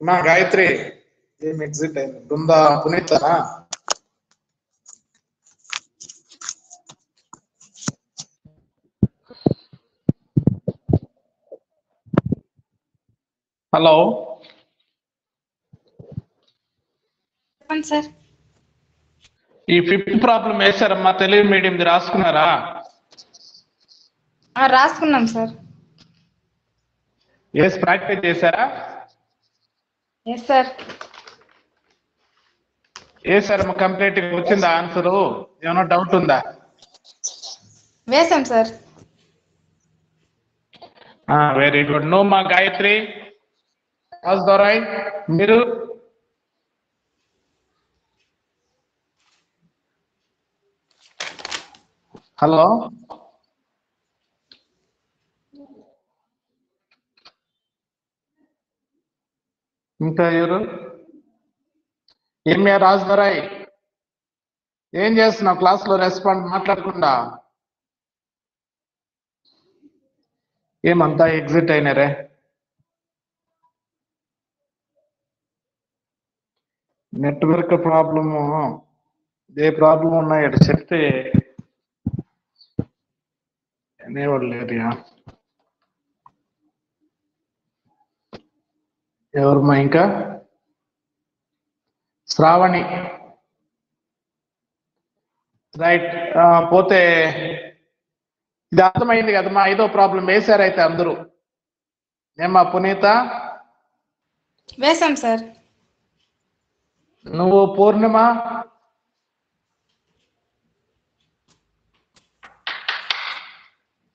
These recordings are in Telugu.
మా గాయత్రి ఏం ఎగ్జిట్ అయింది బృందా పునీతనా? హలో చెప్పండి సార్. ఈ ఫిఫ్త్ ప్రాబ్లం వేసారమ్మా, తెలుగు మీడియంది రాసుకున్నారా? రాసుకున్నాం సార్. ఎస్ ప్రాక్టీస్ చేశారా? Yes sir. వేసారమ్మా, కంప్లీట్ వచ్చిందా ఆన్సరు? ఏమైనా డౌట్ ఉందా? వేసాం సార్. Very good. నో మా గాయత్రి రాజుదొరై మీరు హలో ఇంకా ఎవరు? ఏమ్యా రాజుదొరై ఏం చేస్తున్నావు క్లాస్లో రెస్పాండ్ మాట్లాడకుండా? ఏమంతా ఎగ్జిట్ అయినారే? నెట్వర్క్ ప్రాబ్లము ఏ ప్రాబ్లం ఉన్నాయో చెప్తే అనేవాళ్ళు లేదుయా. ఎవరమ్మా ఇంకా? శ్రావణి రైట్. పోతే ఇది అర్థమైంది కదమ్మా, 5వ ప్రాబ్లం వేశారైతే అందరూ. ఏమ్మా పునీత? వేసాం సార్. నువ్వు పూర్ణిమ?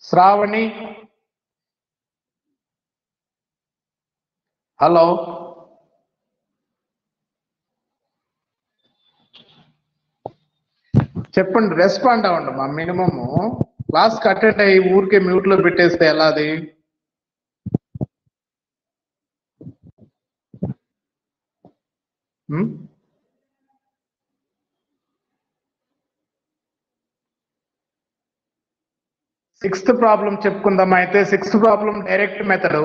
శ్రావణి? హలో చెప్పండి, రెస్పాండ్ అవ్వండి మా. మినిమము క్లాస్ అటెండ్ అయ్యి ఊరికే మ్యూట్ లో పెట్టేస్తే ఎలా అది? సిక్స్త్ ప్రాబ్లం చెప్పుకుందాం అయితే. సిక్స్త్ ప్రాబ్లం డైరెక్ట్ మెథడ్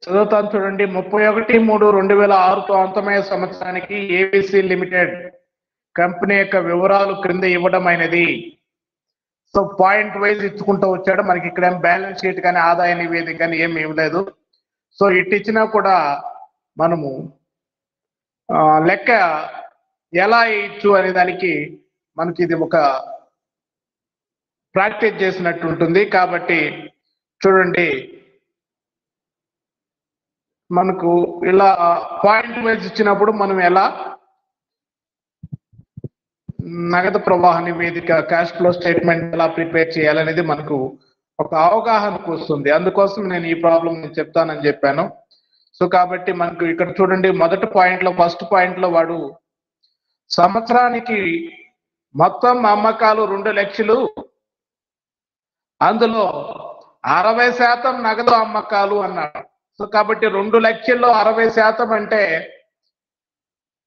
చదువుతాను చూడండి. 31/3/2006తో అంతమయ్యే సంవత్సరానికి ఏబిసి లిమిటెడ్ కంపెనీ యొక్క వివరాలు క్రింద ఇవ్వడమైనది. సో పాయింట్ వైజ్ ఇచ్చుకుంటూ వచ్చాడు. మనకి ఇక్కడ ఏం బ్యాలెన్స్ షీట్ కానీ ఆదాయ నివేదిక కానీ ఏమి ఇవ్వలేదు. సో ఇటు ఇచ్చినా కూడా మనము లెక్క ఎలా ఇచ్చు అనే దానికి మనకి ఇది ఒక ప్రాక్టీస్ చేసినట్టు ఉంటుంది. కాబట్టి చూడండి, మనకు ఇలా పాయింట్ వైజ్ ఇచ్చినప్పుడు మనం ఎలా నగదు ప్రవాహ నివేదిక, క్యాష్ ఫ్లో స్టేట్మెంట్ ఎలా ప్రిపేర్ చేయాలనేది మనకు ఒక అవగాహనకు వస్తుంది. అందుకోసం నేను ఈ ప్రాబ్లం చెప్తానని చెప్పాను. సో కాబట్టి మనకు ఇక్కడ చూడండి, మొదటి పాయింట్లో ఫస్ట్ పాయింట్లో వాడు సంవత్సరానికి మొత్తం అమ్మకాలు 2 లక్షలు, అందులో 60% నగదు అమ్మకాలు అన్నాడు. సో కాబట్టి 2 లక్షల్లో 60% అంటే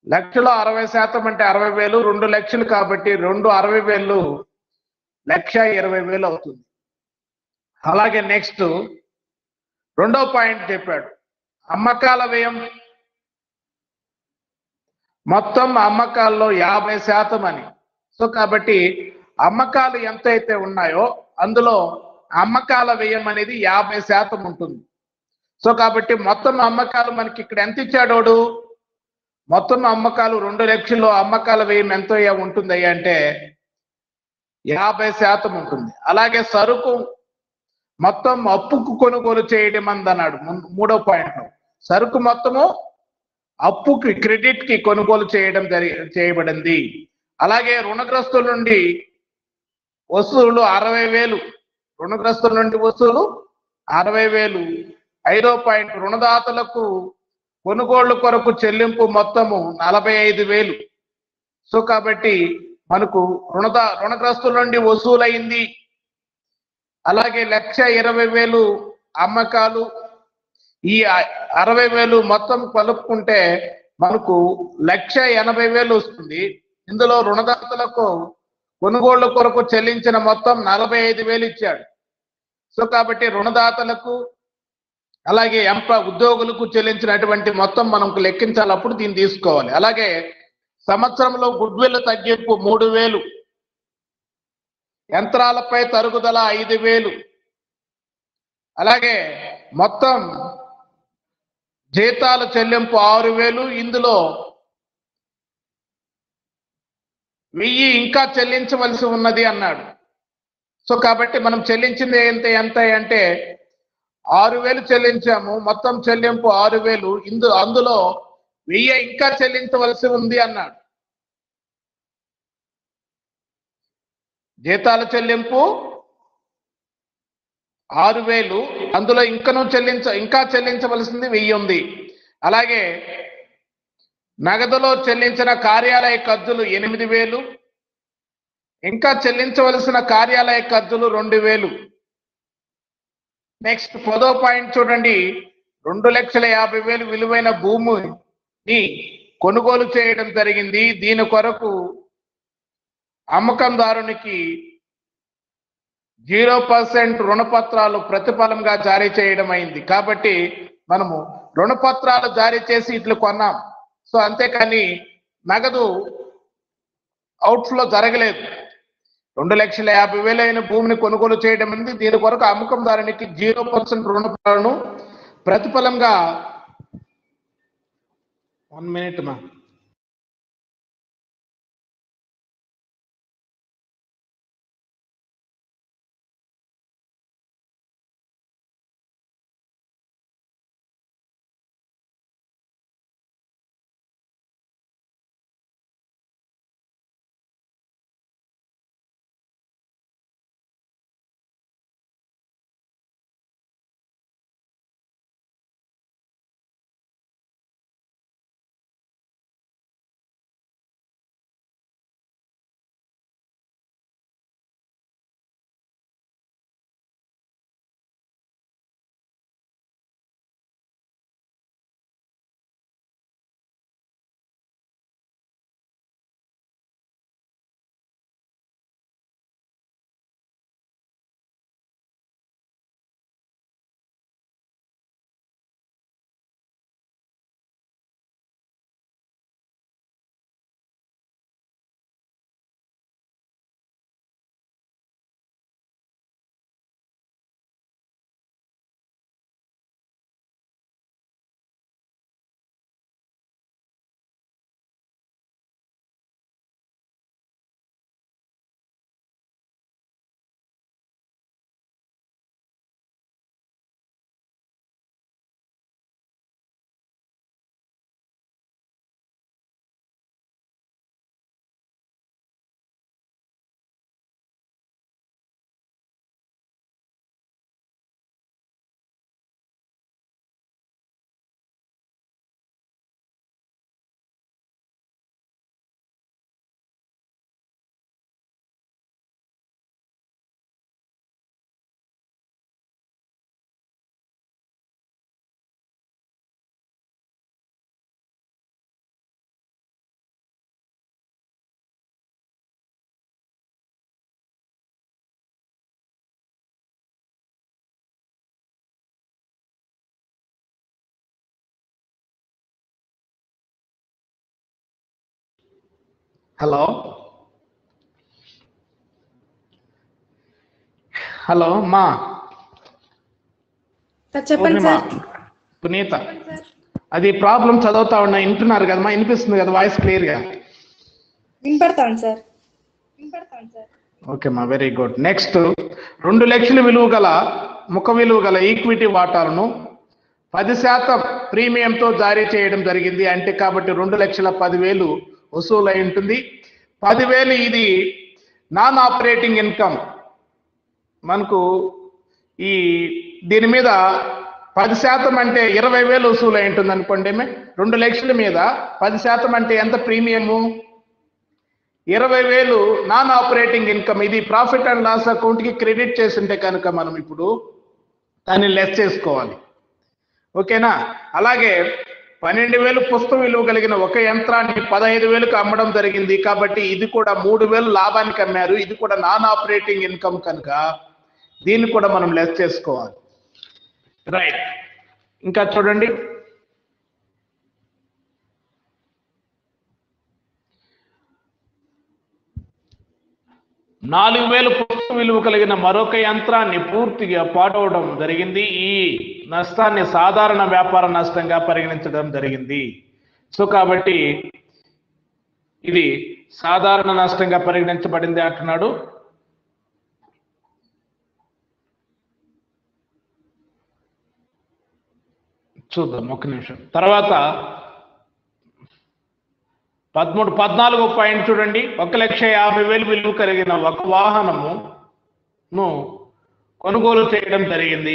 లక్షలో 60% అంటే 60,000, 2 లక్షలు కాబట్టి 60,000 1,20,000 అవుతుంది. అలాగే నెక్స్ట్ రెండో పాయింట్ చెప్పాడు, అమ్మకాల వ్యయం మొత్తం అమ్మకాల్లో 50% అని. సో కాబట్టి అమ్మకాలు ఎంతైతే ఉన్నాయో అందులో అమ్మకాల వ్యయం అనేది 50% ఉంటుంది. సో కాబట్టి మొత్తం అమ్మకాలు మనకి ఇక్కడ ఎంత ఇచ్చాడోడు? మొత్తం అమ్మకాలు 2 లక్షల్లో అమ్మకాల వ్యయం ఎంత ఉంటుంది అంటే 50% ఉంటుంది. అలాగే సరుకు మొత్తం అప్పుకు కొనుగోలు చేయడం అన్నాడు మూడో పాయింట్. సరుకు మొత్తము అప్పుకి, క్రెడిట్ కి కొనుగోలు చేయబడింది. అలాగే రుణగ్రస్తుల నుండి వసూలు 60,000, రుణగ్రస్తుల నుండి వసూలు 60,000. 5వ పాయింట్, రుణదాతలకు కొనుగోళ్లు కొరకు చెల్లింపు మొత్తము 45,000. సో కాబట్టి మనకు రుణగ్రస్తుల నుండి వసూలైంది. అలాగే 1,20,000 అమ్మకాలు, ఈ 60,000 మొత్తం కలుపుకుంటే మనకు 1,80,000 వస్తుంది. ఇందులో రుణదాతలకు కొనుగోళ్ల కొరకు చెల్లించిన మొత్తం 45,000 ఇచ్చాడు. సో కాబట్టి రుణదాతలకు అలాగే ఉద్యోగులకు చెల్లించినటువంటి మొత్తం మనం లెక్కించాలి, అప్పుడు దీన్ని తీసుకోవాలి. అలాగే సంవత్సరంలో గుడ్విల్ తగ్గింపు 3000, యంత్రాలపై తరుగుదల 5000, అలాగే మొత్తం జీతాల చెల్లింపు 6000, ఇందులో 1000 ఇంకా చెల్లించవలసి ఉన్నది అన్నాడు. సో కాబట్టి మనం చెల్లించింది ఎంత అంటే 6000 చెల్లించాము, మొత్తం చెల్లింపు 6000, అందులో 1000 ఇంకా చెల్లించవలసి ఉంది అన్నాడు. జీతాల చెల్లింపు 6000, అందులో ఇంకా చెల్లించవలసింది 1000 ఉంది. అలాగే నగదులో చెల్లించిన కార్యాలయ ఖర్చులు 8000, ఇంకా చెల్లించవలసిన కార్యాలయ ఖర్చులు 2000. నెక్స్ట్ 10వ పాయింట్ చూడండి. 2,50,000 విలువైన భూమిని కొనుగోలు చేయడం జరిగింది. దీని కొరకు అమ్మకందారునికి 0% రుణపత్రాలు ప్రతిఫలంగా జారీ చేయడం అయింది. కాబట్టి మనము రుణపత్రాలు జారీ చేసి ఇట్లు కొన్నాం. సో అంతేకాని నగదు అవుట్ఫ్లో జరగలేదు. 2,50,000 అయిన భూమిని కొనుగోలు చేయడం అనేది, దీని కొరకు అమ్మకందారునికి 0% రుణపత్రాలను ప్రతిఫలంగా 1 minute మా హలో మా చెప్పండి సార్. పునీత, అది ప్రాబ్లం చదువుతా ఉన్నా, వింటున్నారు కదమ్మా? వినిపిస్తుంది కదా వాయిస్ క్లియర్ గా? వినపడతాను సార్. ఓకే మా, వెరీ గుడ్. నెక్స్ట్ 2 లక్షల విలువ గల ముఖ విలువ గల ఈక్విటీ వాటాలను 10% ప్రీమియంతో జారీ చేయడం జరిగింది. అంటే కాబట్టి 2,10,000 వసూలు అయి ఉంటుంది. 10,000 ఇది నాన్ ఆపరేటింగ్ ఇన్కమ్. మనకు దీని మీద 10% అంటే 20,000 వసూలు అయి ఉంటుంది అనుకోండి. 2 లక్షల మీద 10% అంటే ఎంత ప్రీమియము? 20,000 non operating income. ఇది ప్రాఫిట్ అండ్ లాస్ అకౌంట్ కి క్రెడిట్ చేస్తుంటే కనుక మనం ఇప్పుడు దాన్ని లెస్ చేసుకోవాలి. ఓకేనా? అలాగే 12,000 పుస్తక విలువ కలిగిన ఒక యంత్రాన్ని 15,000కు అమ్మడం జరిగింది. కాబట్టి ఇది కూడా 3,000 లాభానికి అమ్మారు. ఇది కూడా నాన్ ఆపరేటింగ్ ఇన్కమ్ కనుక దీన్ని కూడా మనం లెస్ చేసుకోవాలి. రైట్. ఇంకా చూడండి, $4,000 పుస్తక విలువ కలిగిన మరొక యంత్రాన్ని పూర్తిగా పాడవడం జరిగింది. ఈ నష్టాన్ని సాధారణ వ్యాపార నష్టంగా పరిగణించడం జరిగింది. సో కాబట్టి ఇది సాధారణ నష్టంగా పరిగణించబడింది అంటున్నాడు. చూద్దాం ఒక నిమిషం. తర్వాత 14వ పాయింట్ చూడండి. 1,50,000 విలువ కలిగిన ఒక వాహనమును కొనుగోలు చేయడం జరిగింది.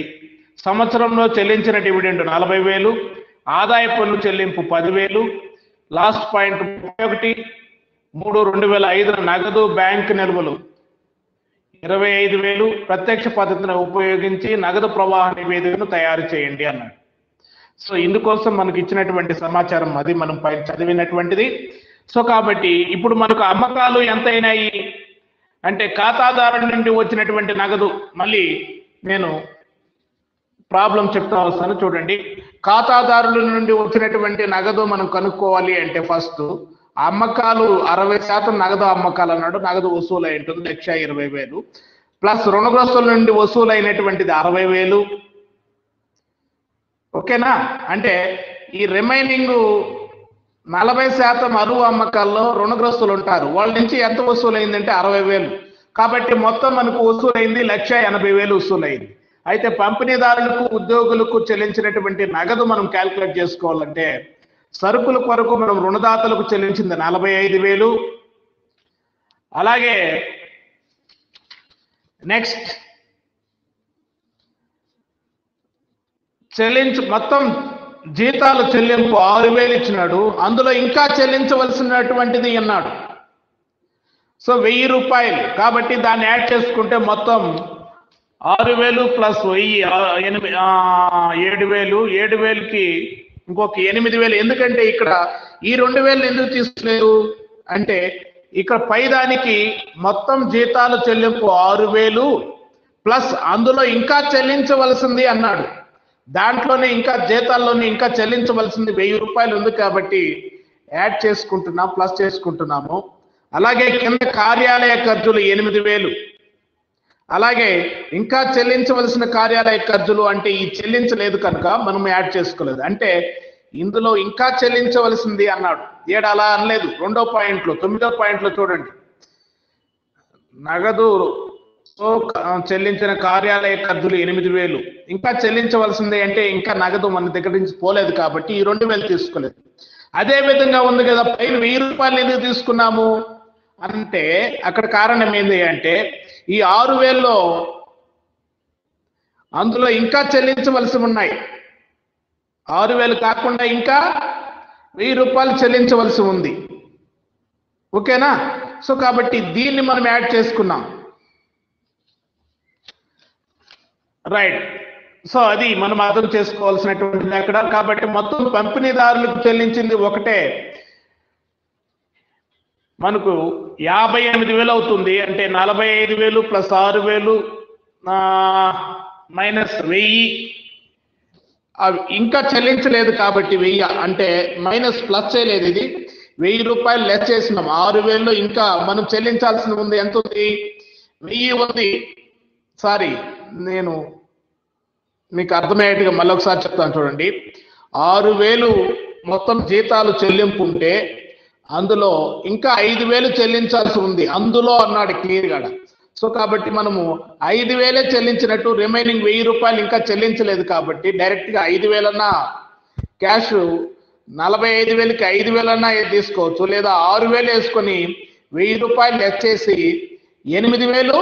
సంవత్సరంలో చెల్లించిన డివిడెండ్ 40,000, ఆదాయ పన్ను చెల్లింపు 10,000. లాస్ట్ పాయింట్ 31/3/2005 నగదు బ్యాంక్ నిల్వలు 25,000. ప్రత్యక్ష పద్ధతిని ఉపయోగించి నగదు ప్రవాహ నివేదికను తయారు చేయండి అన్నాడు. సో ఇందుకోసం మనకు ఇచ్చినటువంటి సమాచారం అది మనం పైన చదివినటువంటిది. సో కాబట్టి ఇప్పుడు మనకు అమ్మకాలు ఎంత అయినాయి అంటే ఖాతాదారుల నుండి వచ్చినటువంటి నగదు, మళ్ళీ నేను ప్రాబ్లం చెప్తా వస్తాను చూడండి. ఖాతాదారుల నుండి వచ్చినటువంటి నగదు మనం కనుక్కోవాలి అంటే ఫస్ట్ అమ్మకాలు 60% నగదు అమ్మకాలు అన్నాడు. నగదు వసూలు అయి ఉంటుంది 1,20,000 ప్లస్ రుణగ్రస్తుల నుండి వసూలు అయినటువంటిది 60,000. ఓకేనా? అంటే ఈ రిమైనింగ్ 40% అరువు అమ్మకాల్లో రుణగ్రస్తులు ఉంటారు. వాళ్ళ నుంచి ఎంత వసూలైందంటే 60,000. కాబట్టి మొత్తం మనకు వసూలైంది 1,80,000 వసూలైంది. అయితే పంపిణీదారులకు ఉద్యోగులకు చెల్లించినటువంటి నగదు మనం క్యాల్కులేట్ చేసుకోవాలంటే సరుకుల కొరకు మనం రుణదాతలకు చెల్లించింది 45,000. అలాగే నెక్స్ట్ మొత్తం జీతాలు చెల్లింపు 6,000 ఇచ్చినాడు. అందులో ఇంకా చెల్లించవలసినటువంటిది అన్నాడు. సో ₹1,000 కాబట్టి దాన్ని యాడ్ చేసుకుంటే మొత్తం 6,000 ప్లస్ 1,000 7,000. 7,000కి ఇంకొక 8,000. ఎందుకంటే ఇక్కడ ఈ 2,000 ఎందుకు తీసుకోలేదు అంటే ఇక్కడ పైదానికి మొత్తం జీతాలు చెల్లింపు 6,000 ప్లస్ అందులో ఇంకా చెల్లించవలసింది అన్నాడు. దాంట్లోనే ఇంకా జీతాల్లోనే ఇంకా చెల్లించవలసింది ₹1,000 ఉంది కాబట్టి యాడ్ చేసుకుంటున్నాం, ప్లస్ చేసుకుంటున్నాము. అలాగే కింద కార్యాలయ ఖర్చులు 8,000. అలాగే ఇంకా చెల్లించవలసిన కార్యాలయ ఖర్చులు అంటే ఈ చెల్లించలేదు కనుక మనం యాడ్ చేసుకోలేదు. అంటే ఇందులో ఇంకా చెల్లించవలసింది అన్నాడు. ఏడు అలా అనలేదు. 2వ పాయింట్లో 9వ పాయింట్లో చూడండి, నగదు చెల్లించిన కార్యాలయ ఖర్చులు 8,000 ఇంకా చెల్లించవలసింది అంటే ఇంకా నగదు మన దగ్గర నుంచి పోలేదు కాబట్టి ఈ 2,000 తీసుకోలేదు. అదే విధంగా ఉంది కదా, పైన ₹1,000 ఎందుకు తీసుకున్నాము అంటే అక్కడ కారణం ఏంటి అంటే ఈ 6,000లో అందులో ఇంకా చెల్లించవలసి ఉన్నాయి. 6,000 కాకుండా ఇంకా ₹1,000 చెల్లించవలసి ఉంది. ఓకేనా? సో కాబట్టి దీన్ని మనం యాడ్ చేసుకున్నాం. రైట్. సో అది మనం అర్థం చేసుకోవాల్సినటువంటిది అక్కడ. కాబట్టి మొత్తం పంపిణీదారులకు చెల్లించింది ఒకటే, మనకు 58,000 అవుతుంది. అంటే 45,000 ప్లస్ 6,000 మైనస్ 1,000 ఇంకా చెల్లించలేదు కాబట్టి 1,000 అంటే మైనస్ ప్లస్ చేయలేదు. ఇది ₹1,000 లెస్ చేసినాం. 6,000లో ఇంకా మనం చెల్లించాల్సింది ఉంది. ఎంత ఉంది? 1,000 ఉంది. సారీ, నేను మీకు అర్థమయ్యేట్టుగా మళ్ళీ ఒకసారి చెప్తాను చూడండి. 6,000 మొత్తం జీతాలు చెల్లింపు ఉంటే అందులో ఇంకా 5,000 చెల్లించాల్సి ఉంది అందులో అన్నాడు క్లియర్గా. సో కాబట్టి మనము 5,000 చెల్లించినట్టు, రిమైనింగ్ ₹1,000 ఇంకా చెల్లించలేదు కాబట్టి డైరెక్ట్గా 5,000 అన్నా క్యాష్, 45,000కి 5,000 అన్నా తీసుకోవచ్చు, లేదా 6,000 వేసుకొని ₹1,000 లెస్ చేసి 8,000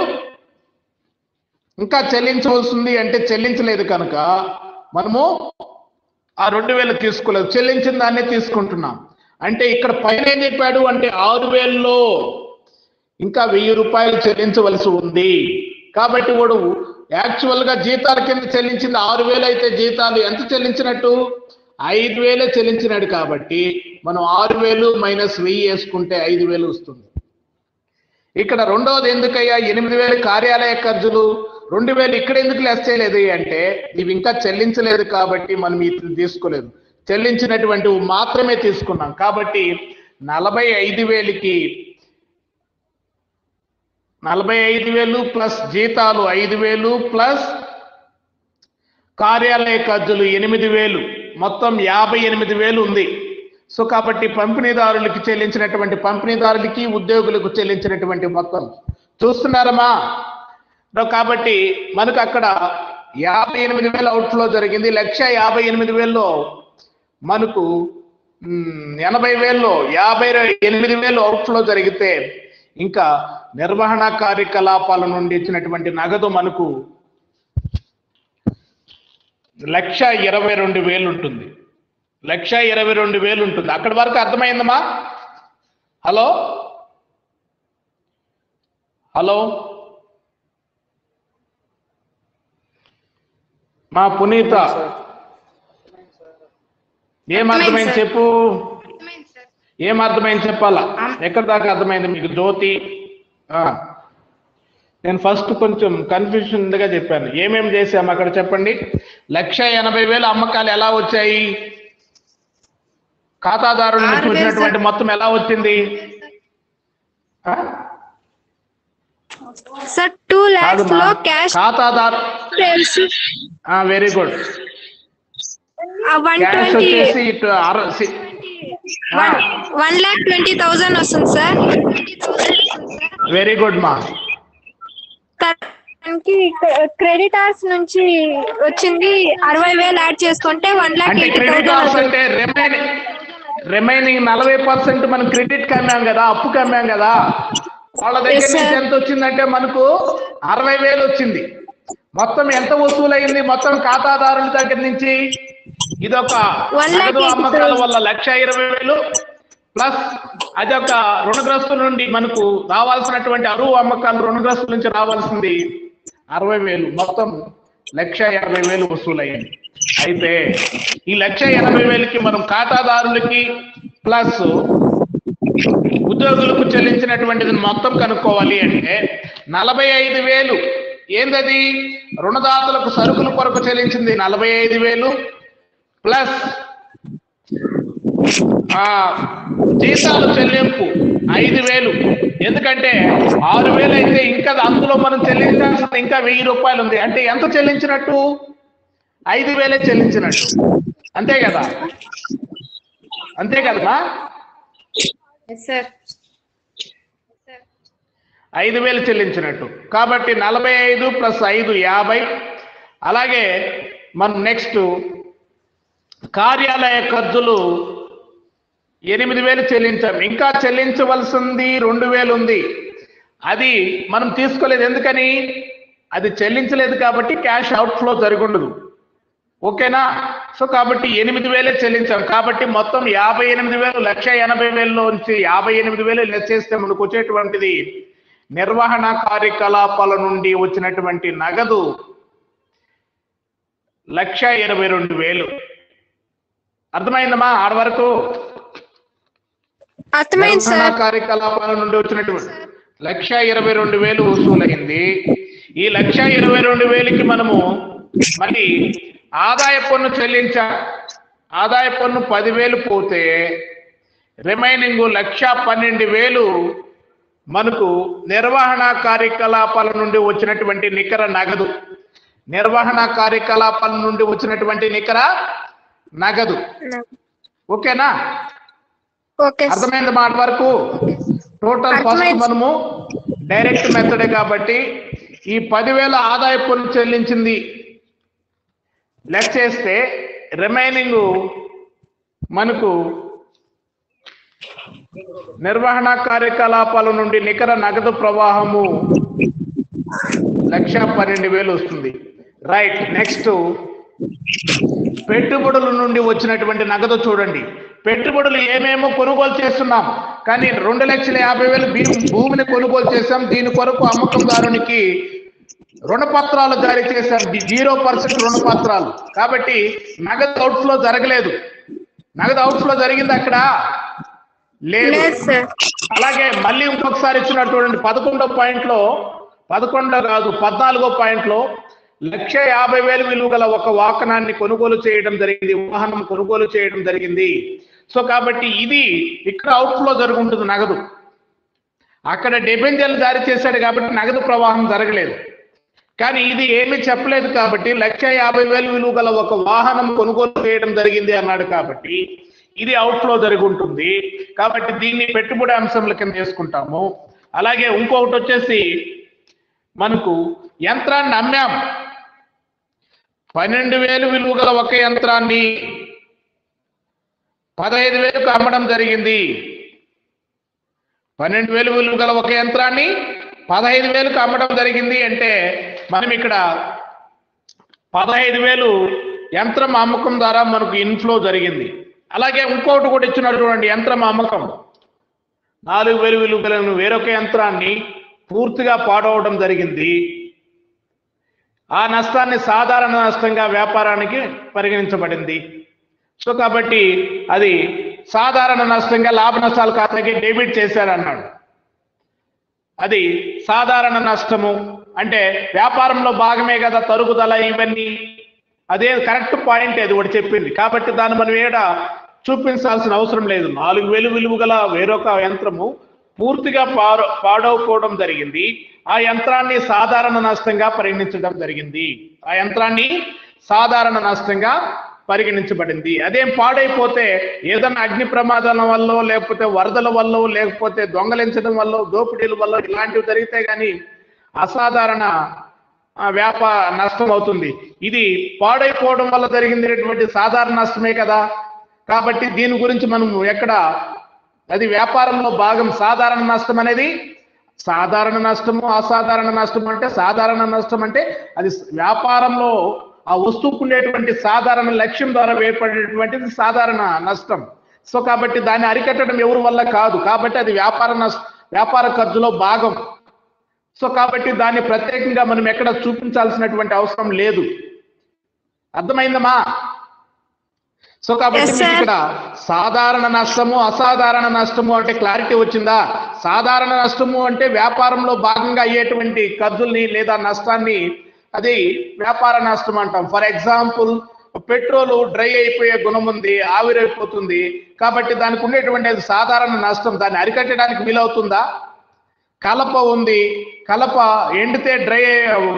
ఇంకా చెల్లించవలసింది అంటే చెల్లించలేదు కనుక మనము ఆ 2,000 తీసుకోలేదు, చెల్లించిన దాన్నే తీసుకుంటున్నాం. అంటే ఇక్కడ పైన ఏం చెప్పాడు అంటే 6,000లో ఇంకా ₹1,000 చెల్లించవలసి ఉంది. కాబట్టి వాడు యాక్చువల్గా జీతాల కింద చెల్లించింది 6,000 అయితే జీతాలు ఎంత చెల్లించినట్టు? 5,000 చెల్లించినాడు. కాబట్టి మనం 6,000 మైనస్ 1,000 వేసుకుంటే 5,000 వస్తుంది. ఇక్కడ రెండవది ఎందుకయ్యా 8,000 కార్యాలయ ఖర్చులు? 2000 ఇక్కడ ఎందుకు లెస్ చేయలేదు అంటే ఇవి ఇంకా చెల్లించలేదు కాబట్టి మనం ఇది తీసుకోలేదు, చెల్లించినటువంటివి మాత్రమే తీసుకున్నాం. కాబట్టి 45,000కి 45,000 ప్లస్ జీతాలు 5,000 ప్లస్ కార్యాలయ ఖర్చులు 8,000, మొత్తం 58,000 ఉంది. సో కాబట్టి పంపిణీదారులకి చెల్లించినటువంటి పంపిణీదారులకి ఉద్యోగులకు చెల్లించినటువంటి మొత్తం చూస్తున్నారమ్మా. కాబట్టి మనకు అక్కడ 58,000 అవుట్ఫ్లో జరిగింది. 1,58,000లో మనకు 80,000లో 58,000 అవుట్ఫ్లో జరిగితే ఇంకా నిర్వహణ కార్యకలాపాల నుండి ఇచ్చినటువంటి నగదు మనకు 1,22,000 ఉంటుంది. 1,22,000 ఉంటుంది. అక్కడి వరకు అర్థమైందమ్మా? హలో హలో మా పునీత, ఏమర్థమైంది చెప్పు, ఏమర్థమైంది చెప్పాలా? ఎక్కడి దాకా అర్థమైంది మీకు? జ్యోతి, నేను ఫస్ట్ కొంచెం కన్ఫ్యూజన్గా చెప్పాను. ఏమేమి చేశాము అక్కడ చెప్పండి. 1,80,000 అమ్మకాలు ఎలా వచ్చాయి? ఖాతాదారుల నుంచి వచ్చినటువంటి మొత్తం ఎలా వచ్చింది? సార్ 2 lakhs లో క్యాష్ ఖాతాదారు, వెరీ గుడ్. క్యాష్ వచ్చేసి 1,20,000 వస్తుంది సార్. వెరీ గుడ్ మా. క్రెడిటార్స్ నుంచి వచ్చింది 60,000 యాడ్ చేసుకుంటే 1,80,000. అంటే రిమైనింగ్ 40% మనం క్రెడిట్ కమ్మాం కదా, అప్పు కమ్మాం కదా, వాళ్ళ దగ్గర నుంచి ఎంత వచ్చిందంటే మనకు 60,000 వచ్చింది. మొత్తం ఎంత వసూలైంది మొత్తం ఖాతాదారుల దగ్గర నుంచి? ఇదొక నగదు అమ్మకాల వల్ల 1,20,000 ప్లస్ అదొక రుణగ్రస్తుల నుండి మనకు రావాల్సినటువంటి అరువు అమ్మకాలు రుణగ్రస్తుల నుంచి రావాల్సింది 60,000, మొత్తం 1,80,000 వసూలయ్యింది. అయితే ఈ 1,80,000కి మనం ఖాతాదారులకి ప్లస్ ఉద్యోగులకు చెల్లించినటువంటిది మొత్తం కనుక్కోవాలి అంటే 45,000 ఏందది? రుణదాతలకు సరుకుల కొరకు చెల్లించింది 45,000 ప్లస్ జీతాలు చెల్లింపు 5,000. ఎందుకంటే 6,000 అయితే ఇంకా అందులో మనం చెల్లించాల్సిన ఇంకా 1,000 రూపాయలు ఉంది. అంటే ఎంత చెల్లించినట్టు? 5,000 చెల్లించినట్టు, అంతే కదా? అంతే కదమ్మా? 5,000 చెల్లించినట్టు. కాబట్టి 45 ప్లస్ 5 50. అలాగే మనం నెక్స్ట్ కార్యాలయ ఖర్చులు 8,000 చెల్లించాం. ఇంకా చెల్లించవలసింది 2,000 ఉంది. అది మనం తీసుకోలేదు. ఎందుకని? అది చెల్లించలేదు కాబట్టి క్యాష్ అవుట్ఫ్లో జరిగి ఉండదు. ఓకేనా? సో కాబట్టి 8,000 చెల్లించాం. కాబట్టి మొత్తం 58,000, 1,80,000లోంచి 58,000 లెస్ చేస్తే మనకు వచ్చేటువంటిది నిర్వహణ కార్యకలాపాల నుండి వచ్చినటువంటి నగదు 1,22,000. అర్థమైందమ్మా ఆడ వరకు? నిర్వహణ కార్యకలాపాల నుండి వచ్చినటువంటి 1,22,000 వసూలైంది. ఈ 1,22,000కి మనము మళ్ళీ ఆదాయ పన్ను చెల్లించాం. ఆదాయ పన్ను 10,000 పోతే రిమైనింగ్ 1,12,000 మనకు నిర్వహణ కార్యకలాపాల నుండి వచ్చినటువంటి నికర నగదు. నిర్వహణ కార్యకలాపాల నుండి వచ్చినటువంటి నికర నగదు. ఓకేనా? అర్థమైంది మాట వరకు? టోటల్ ఫస్ట్ మనము డైరెక్ట్ మెథడే కాబట్టి ఈ 10,000 ఆదాయ పన్ను చెల్లించింది లెస్ చేస్తే రిమైనింగ్ మనకు నిర్వహణ కార్యకలాపాల నుండి నికర నగదు ప్రవాహము 1,12,000 వస్తుంది. రైట్. నెక్స్ట్ పెట్టుబడుల నుండి వచ్చినటువంటి నగదు చూడండి. పెట్టుబడులు ఏమేమో కొనుగోలు చేస్తున్నాం, కానీ 2,50,000 భూమిని కొనుగోలు చేశాం. దీని కొరకు అమ్మకందారునికి రుణపత్రాలు జారీ చేశాం, 0% రుణపత్రాలు. కాబట్టి నగదు అవుట్ఫ్లో జరగలేదు. నగదు అవుట్ఫ్లో జరిగింది అక్కడ లేదు. అలాగే మళ్ళీ ఇంకొకసారి ఇచ్చినట్టు చూడండి 11వ పాయింట్లో 11 కాదు 14వ పాయింట్లో 1,50,000 విలువ గల ఒక వాహనాన్ని కొనుగోలు చేయడం జరిగింది, వాహనం కొనుగోలు చేయడం జరిగింది. సో కాబట్టి ఇది ఇక్కడ అవుట్ఫ్లో జరుగుతుంది నగదు. అక్కడ డిబెంచర్లు జారీ చేశాడు కాబట్టి నగదు ప్రవాహం జరగలేదు. కానీ ఇది ఏమీ చెప్పలేదు కాబట్టి 1,50,000 విలువ గల ఒక వాహనం కొనుగోలు చేయడం జరిగింది అన్నాడు కాబట్టి ఇది అవుట్ఫ్లో జరిగి ఉంటుంది. కాబట్టి దీన్ని పెట్టుబడి అంశంల కింద చేసుకుంటాము. అలాగే ఇంకొకటి వచ్చేసి మనకు యంత్రాన్ని అమ్మాం, 12,000 విలువ గల ఒక యంత్రాన్ని 15,000కు అమ్మడం జరిగింది. 12,000 విలువ గల ఒక యంత్రాన్ని 15,000కు అమ్మడం జరిగింది అంటే మనం ఇక్కడ 15,000 యంత్రం అమ్మకం ద్వారా మనకు ఇన్ఫ్లో జరిగింది. అలాగే ఇంకొకటి కూడా ఇచ్చినాడు చూడండి, యంత్రం అమ్మకం 4,000 విలువ గల వేరొక యంత్రాన్ని పూర్తిగా పాడవడం జరిగింది. ఆ నష్టాన్ని సాధారణ నష్టంగా వ్యాపారానికి పరిగణించబడింది. సో కాబట్టి అది సాధారణ నష్టంగా లాభ నష్టాల ఖాతాకి డెబిట్ చేశారన్నాడు. అది సాధారణ నష్టము అంటే వ్యాపారంలో భాగమే కదా తరుగుదల ఇవన్నీ, అదే కరెక్ట్ పాయింట్ అది ఒకటి చెప్పింది. కాబట్టి దాన్ని మనం ఏడా చూపించాల్సిన అవసరం లేదు. 4,000 విలువ గల వేరొక యంత్రము పూర్తిగా పాడవపోవడం జరిగింది. ఆ యంత్రాన్ని సాధారణ నష్టంగా పరిగణించడం జరిగింది. ఆ యంత్రాన్ని సాధారణ నష్టంగా పరిగణించబడింది. అదేం పాడైపోతే ఏదైనా అగ్ని ప్రమాదాల వల్ల లేకపోతే వరదల వల్ల లేకపోతే దొంగలించడం వల్ల దోపిడీల వల్ల ఇలాంటివి జరిగితే కానీ అసాధారణ వ్యాపార నష్టం అవుతుంది. ఇది పాడైపోవడం వల్ల జరిగినటువంటి సాధారణ నష్టమే కదా. కాబట్టి దీని గురించి మనం ఎక్కడ అది వ్యాపారంలో భాగం. సాధారణ నష్టం అనేది సాధారణ నష్టము, అసాధారణ నష్టం అంటే సాధారణ నష్టం అంటే అది వ్యాపారంలో ఆ వస్తువుకు ఉండేటువంటి సాధారణ లక్ష్యం ద్వారా ఏర్పడేటువంటిది సాధారణ నష్టం. సో కాబట్టి దాన్ని అరికట్టడం ఎవరి వల్ల కాదు. కాబట్టి అది వ్యాపార ఖర్చులో భాగం. సో కాబట్టి దాన్ని ప్రత్యేకంగా మనం ఎక్కడ చూపించాల్సినటువంటి అవసరం లేదు. అర్థమైందమ్మా? సో కాబట్టి ఇక్కడ సాధారణ నష్టము అసాధారణ నష్టము అంటే క్లారిటీ వచ్చిందా? సాధారణ నష్టము అంటే వ్యాపారంలో భాగంగా అయ్యేటువంటి ఖర్చుల్ని లేదా నష్టాన్ని అది వ్యాపార నష్టం అంటాం. ఫర్ ఎగ్జాంపుల్ పెట్రోల్ డ్రై అయిపోయే గుణం ఉంది, ఆవిరైపోతుంది. కాబట్టి దానికి ఉండేటువంటి అది సాధారణ నష్టం. దాన్ని అరికట్టడానికి వీలవుతుందా? కలప ఉంది, కలప ఎండితే డ్రై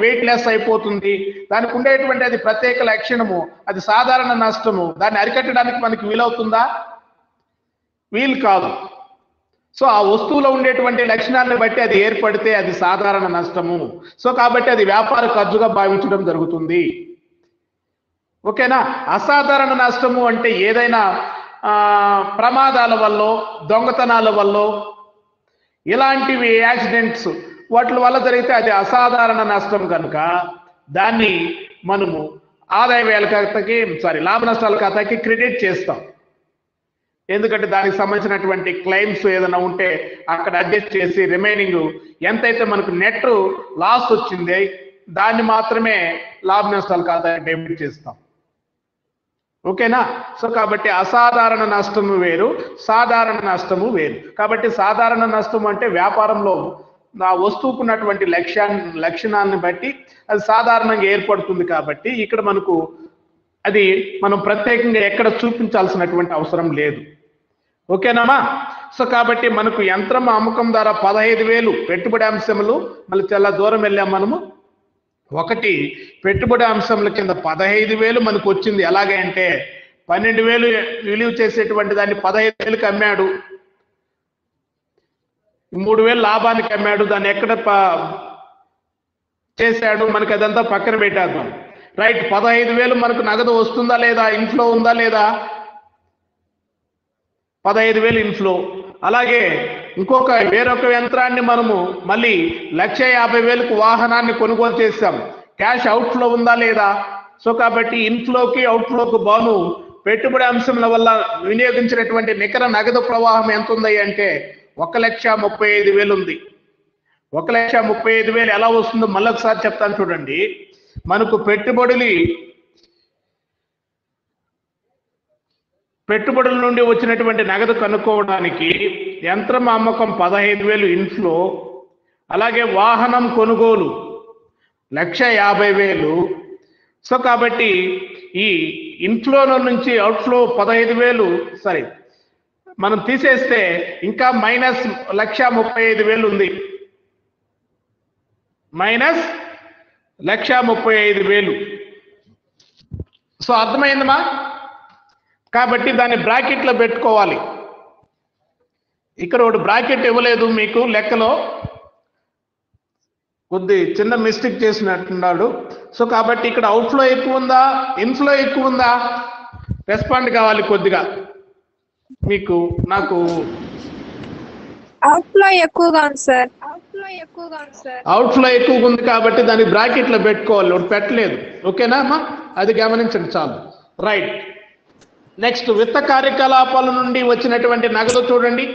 వెయిట్ లెస్ అయిపోతుంది. దానికి ఉండేటువంటి అది ప్రత్యేక లక్షణము, అది సాధారణ నష్టము. దాన్ని అరికట్టడానికి మనకి వీలవుతుందా? వీలు కాదు. సో ఆ వస్తువులో ఉండేటువంటి లక్షణాలను బట్టి అది ఏర్పడితే అది సాధారణ నష్టము. సో కాబట్టి అది వ్యాపార ఖర్చుగా భావించడం జరుగుతుంది. ఓకేనా? అసాధారణ నష్టము అంటే ఏదైనా ప్రమాదాల వల్ల, దొంగతనాల వల్ల, ఇలాంటివి యాక్సిడెంట్స్ వాటి వల్ల జరిగితే అది అసాధారణ నష్టం కనుక దాన్ని మనము ఆదాయ వ్యయాల ఖాతాకి లాభ నష్టాల ఖాతాకి క్రెడిట్ చేస్తాం. ఎందుకంటే దానికి సంబంధించినటువంటి క్లెయిమ్స్ ఏదైనా ఉంటే అక్కడ అడ్జస్ట్ చేసి రిమైనింగ్ ఎంతైతే మనకు నెట్ లాస్ వచ్చింది దాన్ని మాత్రమే లాభ నష్టాల ఖాతాకి డెబిట్ చేస్తాం. ఓకేనా? సో కాబట్టి అసాధారణ నష్టము వేరు, సాధారణ నష్టము వేరు. కాబట్టి సాధారణ నష్టం అంటే వ్యాపారంలో ఆ వస్తువుకున్నటువంటి లక్షణాన్ని బట్టి అది సాధారణంగా ఏర్పడుతుంది. కాబట్టి ఇక్కడ మనకు అది మనం ప్రత్యేకంగా ఎక్కడ చూపించాల్సినటువంటి అవసరం లేదు. ఓకేనామా? సో కాబట్టి మనకు యంత్రం అమ్మకం ద్వారా 15,000 పెట్టుబడి అంశములు. మళ్ళీ చాలా దూరం వెళ్ళాం మనము. ఒకటి పెట్టుబడి అంశముల కింద 15,000 మనకు వచ్చింది. ఎలాగే అంటే 12,000 విలువ చేసేటువంటి దాన్ని 15,000కి అమ్మాడు, 3,000 లాభానికి అమ్మాడు. దాన్ని ఎక్కడ చేశాడు మనకి అదంతా పక్కన పెట్టేద్దాం. రైట్, 15,000 మనకు నగదు వస్తుందా లేదా, ఇన్ఫ్లో ఉందా లేదా? 15,000 ఇన్ఫ్లో. అలాగే వేరొక యంత్రాన్ని మనము మళ్ళీ 1,50,000కు వాహనాన్ని కొనుగోలు చేస్తాం. క్యాష్ అవుట్ఫ్లో ఉందా లేదా? సో కాబట్టి ఇన్ఫ్లోకి అవుట్ఫ్లోకి బాను పెట్టుబడి అంశముల వల్ల వినియోగించినటువంటి నికర నగదు ప్రవాహం ఎంత ఉంది అంటే 1,35,000 ఉంది. 1,35,000 ఎలా వస్తుందో మళ్ళొకసారి చెప్తాను చూడండి. మనకు పెట్టుబడుల నుండి వచ్చినటువంటి నగదు కనుక్కోవడానికి యంత్రం అమ్మకం 15,000 ఇన్ఫ్లో, అలాగే వాహనం కొనుగోలు 1,50,000. సో కాబట్టి ఈ ఇన్ఫ్లోలో నుంచి అవుట్ఫ్లో 15,000 సారీ మనం తీసేస్తే ఇంకా మైనస్ 1,35,000 ఉంది. మైనస్ 1,35,000. సో అర్థమైందమ్మా? కాబట్టి దాన్ని బ్రాకెట్లో పెట్టుకోవాలి. ఇక్కడ ఒకటి బ్రాకెట్ ఇవ్వలేదు మీకు లెక్కలో, కొద్ది చిన్న మిస్టేక్ చేసినట్టున్నాడు. సో కాబట్టి ఇక్కడ అవుట్ఫ్లో ఎక్కువ ఉందా, ఇన్ఫ్లో ఎక్కువ ఉందా? రెస్పాండ్ కావాలి కొద్దిగా. మీకు నాకు అవుట్ఫ్లో ఎక్కువగా ఉంది సార్. అవుట్ఫ్లో ఎక్కువగా ఉంది కాబట్టి దాన్ని బ్రాకెట్లో పెట్టుకోవాలి, ఒకటి పెట్టలేదు. ఓకేనా అమ్మా? అది గమనించండి చాలు. రైట్. నెక్స్ట్ విత్త కార్యకలాపాల నుండి వచ్చినటువంటి నగదు చూడండి.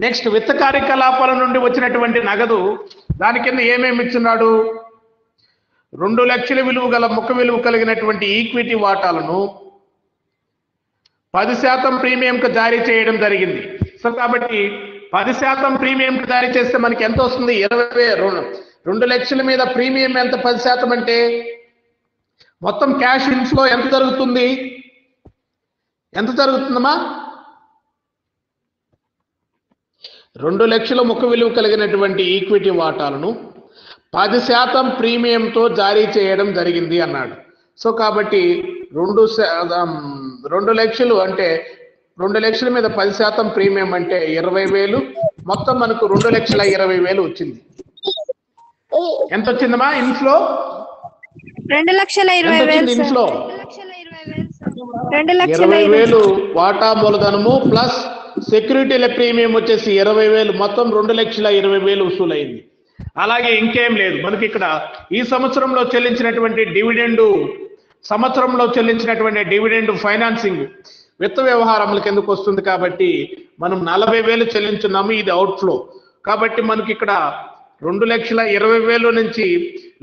నెక్స్ట్ విత్త కార్యకలాపాల నుండి వచ్చినటువంటి నగదు దాని కింద ఏమేమి ఇచ్చున్నాడు? 2 లక్షల విలువ గల ముఖ విలువ కలిగినటువంటి ఈక్విటీ వాటాలను 10% ప్రీమియంకు జారీ చేయడం జరిగింది. సో కాబట్టి 10% ప్రీమియంకు జారీ చేస్తే మనకి ఎంత వస్తుంది? 20,000. 2 లక్షల మీద ప్రీమియం ఎంత? 10% అంటే మొత్తం క్యాష్ ఇన్ఫ్లో ఎంత జరుగుతుంది? ఎంత జరుగుతుందమ్మా? 2 లక్షల ముఖ విలువ కలిగినటువంటి ఈక్విటీ వాటాలను 10% ప్రీమియంతో జారీ చేయడం జరిగింది అన్నాడు. సో కాబట్టి 2 లక్షలు అంటే 2 లక్షల మీద 10% ప్రీమియం అంటే 20,000. మొత్తం మనకు 2,20,000 వచ్చింది. ఎంత వచ్చిందమ్మా ఇన్ఫ్లో? 2,20,000 ఇన్ఫ్లో 2,20,000 వాటా మూలధనము ప్లస్ సెక్యూరిటీల ప్రీమియం వచ్చేసి 20,000. మొత్తం 2,20,000 వసూలైంది. అలాగే ఇంకేం లేదు మనకి ఇక్కడ. ఈ సంవత్సరంలో చెల్లించినటువంటి డివిడెండ్ ఫైనాన్సింగ్ విత్త వ్యవహారముల కిందకు వస్తుంది కాబట్టి మనం 40,000 చెల్లించున్నాము. ఇది అవుట్ఫ్లో కాబట్టి మనకి ఇక్కడ 2,20,000 నుంచి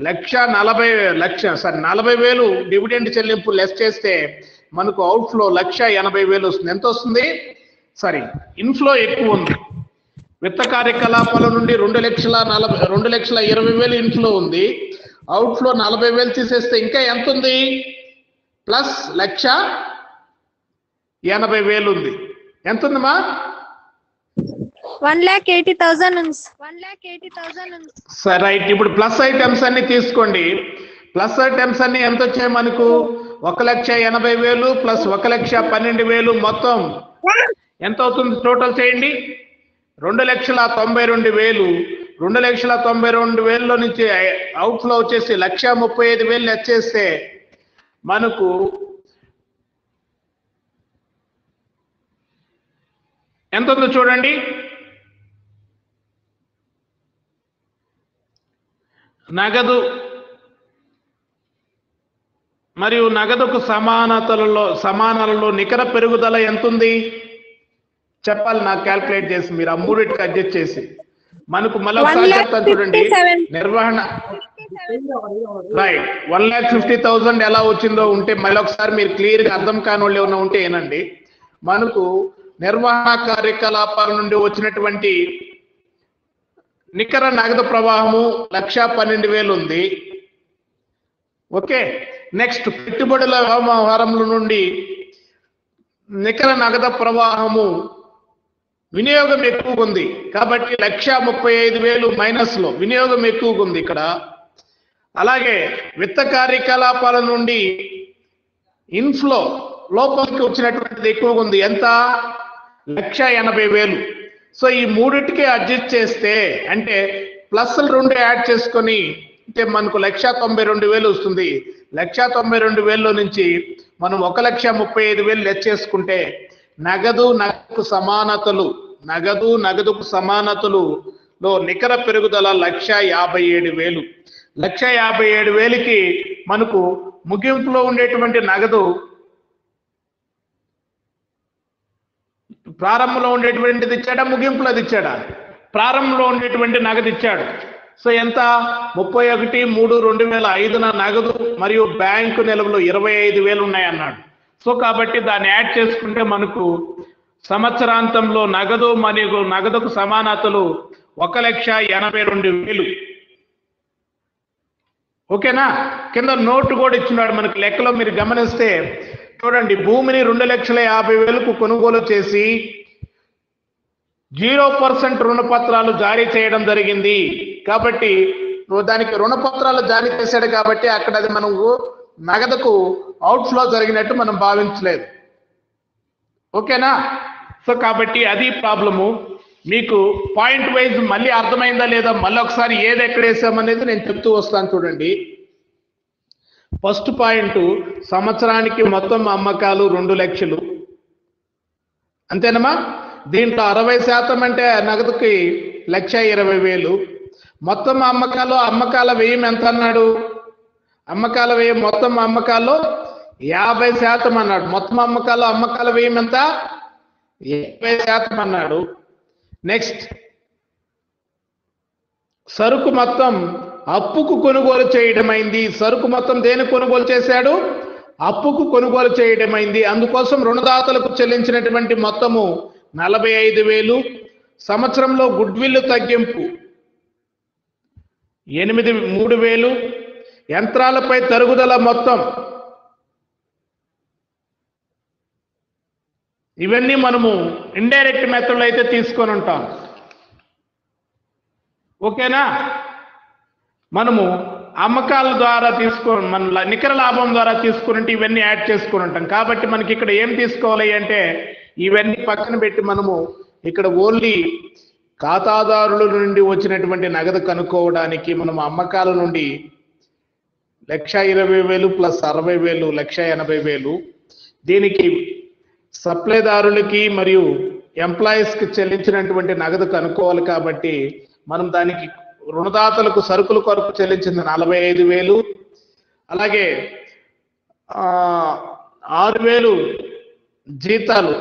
40,000 డివిడెండ్ చెల్లింపు లెస్ చేస్తే మనకు అవుట్ఫ్లో 1,80,000 వస్తుంది. ఎంత వస్తుంది? సారీ, ఇన్ఫ్లో ఎక్కువ ఉంది. విత్త కార్యకలాపాల నుండి 2,20,000 ఇన్ఫ్లో ఉంది. అవుట్ఫ్లో 40,000 తీసేస్తే ఇంకా ఎంత ఉంది? ప్లస్ 1,80,000 ఉంది. ఎంత ఉందమ్మా? 1,80,000 సరే రైట్. ఇప్పుడు ప్లస్ ఐటమ్స్ అన్ని తీసుకోండి. ప్లస్ ఐటమ్స్ అన్ని ఎంత వచ్చాయి మనకు? 1,80,000 ప్లస్ 1,12,000 మొత్తం ఎంత అవుతుంది? టోటల్ చేయండి. 2,92,000. 2,92,000 నుంచి అవుట్ఫ్లో వచ్చేసి 1,35,000 లెక్కేస్తే మనకు ఎంత ఉందో చూడండి. నగదు మరియు నగదుకు సమానాలలో నికర పెరుగుదల ఎంత ఉంది చెప్పాలి నాకు. క్యాల్కులేట్ చేసి మీరు ఆ మూడింటికి అడ్జస్ట్ చేసి మనకు మళ్ళీ ఒకసారి చెప్తాను చూడండి. నిర్వహణ రైట్ 1,50,000 ఎలా వచ్చిందో ఉంటే మళ్ళీ ఒకసారి మీరు క్లియర్గా అర్థం కాని వాళ్ళు ఏమైనా ఉంటే ఏనండి. మనకు నిర్వహణ కార్యకలాపాల నుండి వచ్చినటువంటి నికర నగదు ప్రవాహము 1,12,000 ఉంది. ఓకే. నెక్స్ట్ పెట్టుబడుల వ్యవహారముల నుండి నికర నగదు ప్రవాహము వినియోగం ఎక్కువగా ఉంది కాబట్టి 1,35,000 మైనస్లో వినియోగం ఎక్కువగా ఉంది ఇక్కడ. అలాగే విత్త కార్యకలాపాల నుండి ఇన్ఫ్లో లోపలికి వచ్చినటువంటిది ఎక్కువగా ఉంది. ఎంత? 1,80,000. సో ఈ మూడింటికి అడ్జస్ట్ చేస్తే అంటే ప్లస్లు 2 యాడ్ చేసుకొని అంటే మనకు 1,92,000 వస్తుంది. 1,92,000 నుంచి మనం 1,35,000 లెస్ చేసుకుంటే నగదుకు సమానతలులో నికర పెరుగుదల 1,57,000. 1,57,000కి మనకు ముగింపులో ఉండేటువంటి నగదు ప్రారంభంలో ఉండేటువంటిది ఇచ్చాడా, ముగింపులో అది ఇచ్చాడా? ప్రారంభంలో ఉండేటువంటి నగదు ఇచ్చాడు. సో ఎంత? 31/3/2005 నగదు మరియు బ్యాంకు నిల్వలు 25,000 ఉన్నాయన్నాడు. సో కాబట్టి దాన్ని యాడ్ చేసుకుంటే మనకు సంవత్సరాంతంలో నగదు మరియు నగదుకు సమానతలు 1,82,000. ఓకేనా? కింద నోటు కూడా ఇచ్చినాడు మనకి. లెక్కలో మీరు గమనిస్తే చూడండి, భూమిని 2,50,000కు కొనుగోలు చేసి 0% రుణపత్రాలు జారీ చేయడం జరిగింది. కాబట్టి దానికి రుణపత్రాలు జారీ చేశాడు కాబట్టి అక్కడ అది మనకు నగదుకు అవుట్ఫ్లో జరిగినట్టు మనం భావించలేదు. ఓకేనా? సో కాబట్టి అది ప్రాబ్లము. మీకు పాయింట్ వైజ్ మళ్ళీ అర్థమైందా లేదా మళ్ళీ ఒకసారి ఏది ఎక్కడ వేసామనేది నేను చెప్తూ వస్తాను. చూడండి, ఫస్ట్ పాయింట్, సంవత్సరానికి మొత్తం అమ్మకాలు 2 లక్షలు, అంతేనమ్మా? దీంట్లో 60% అంటే నగదుకి 1,20,000. మొత్తం అమ్మకాల వ్యయం ఎంత అన్నాడు? అమ్మకాల వ్యయం మొత్తం అమ్మకాల్లో 50% అన్నాడు. మొత్తం అమ్మకాల వ్యయం ఎంత? 50% అన్నాడు. నెక్స్ట్, సరుకు మొత్తం అప్పుకు కొనుగోలు చేయడమైంది. సరుకు మొత్తం దేని కొనుగోలు చేశాడు? అప్పుకు కొనుగోలు చేయడమైంది. అందుకోసం రుణదాతలకు చెల్లించినటువంటి మొత్తము 45,000. సంవత్సరంలో గుడ్విల్ తగ్గింపు 3,000. యంత్రాలపై తరుగుదల మొత్తం, ఇవన్నీ మనము ఇండైరెక్ట్ మెథడ్లో అయితే తీసుకొని ఉంటాం. ఓకేనా? మనము అమ్మకాల ద్వారా మన నికర లాభం ద్వారా తీసుకుంటే ఇవన్నీ యాడ్ చేసుకుని ఉంటాం. కాబట్టి మనకి ఇక్కడ ఏం తీసుకోవాలి అంటే ఇవన్నీ పక్కన పెట్టి మనము ఇక్కడ ఓన్లీ ఖాతాదారుల నుండి వచ్చినటువంటి నగదు కనుక్కోవడానికి మనం అమ్మకాల నుండి 1,20,000 ప్లస్ 60,000 1,80,000. దీనికి సప్లైదారులకి మరియు ఎంప్లాయీస్కి చెల్లించినటువంటి నగదు కనుక్కోవాలి. కాబట్టి మనం దానికి రుణదాతలకు సరుకుల కొరకు చెల్లించింది 45,000. అలాగే 6,000 జీతాలు,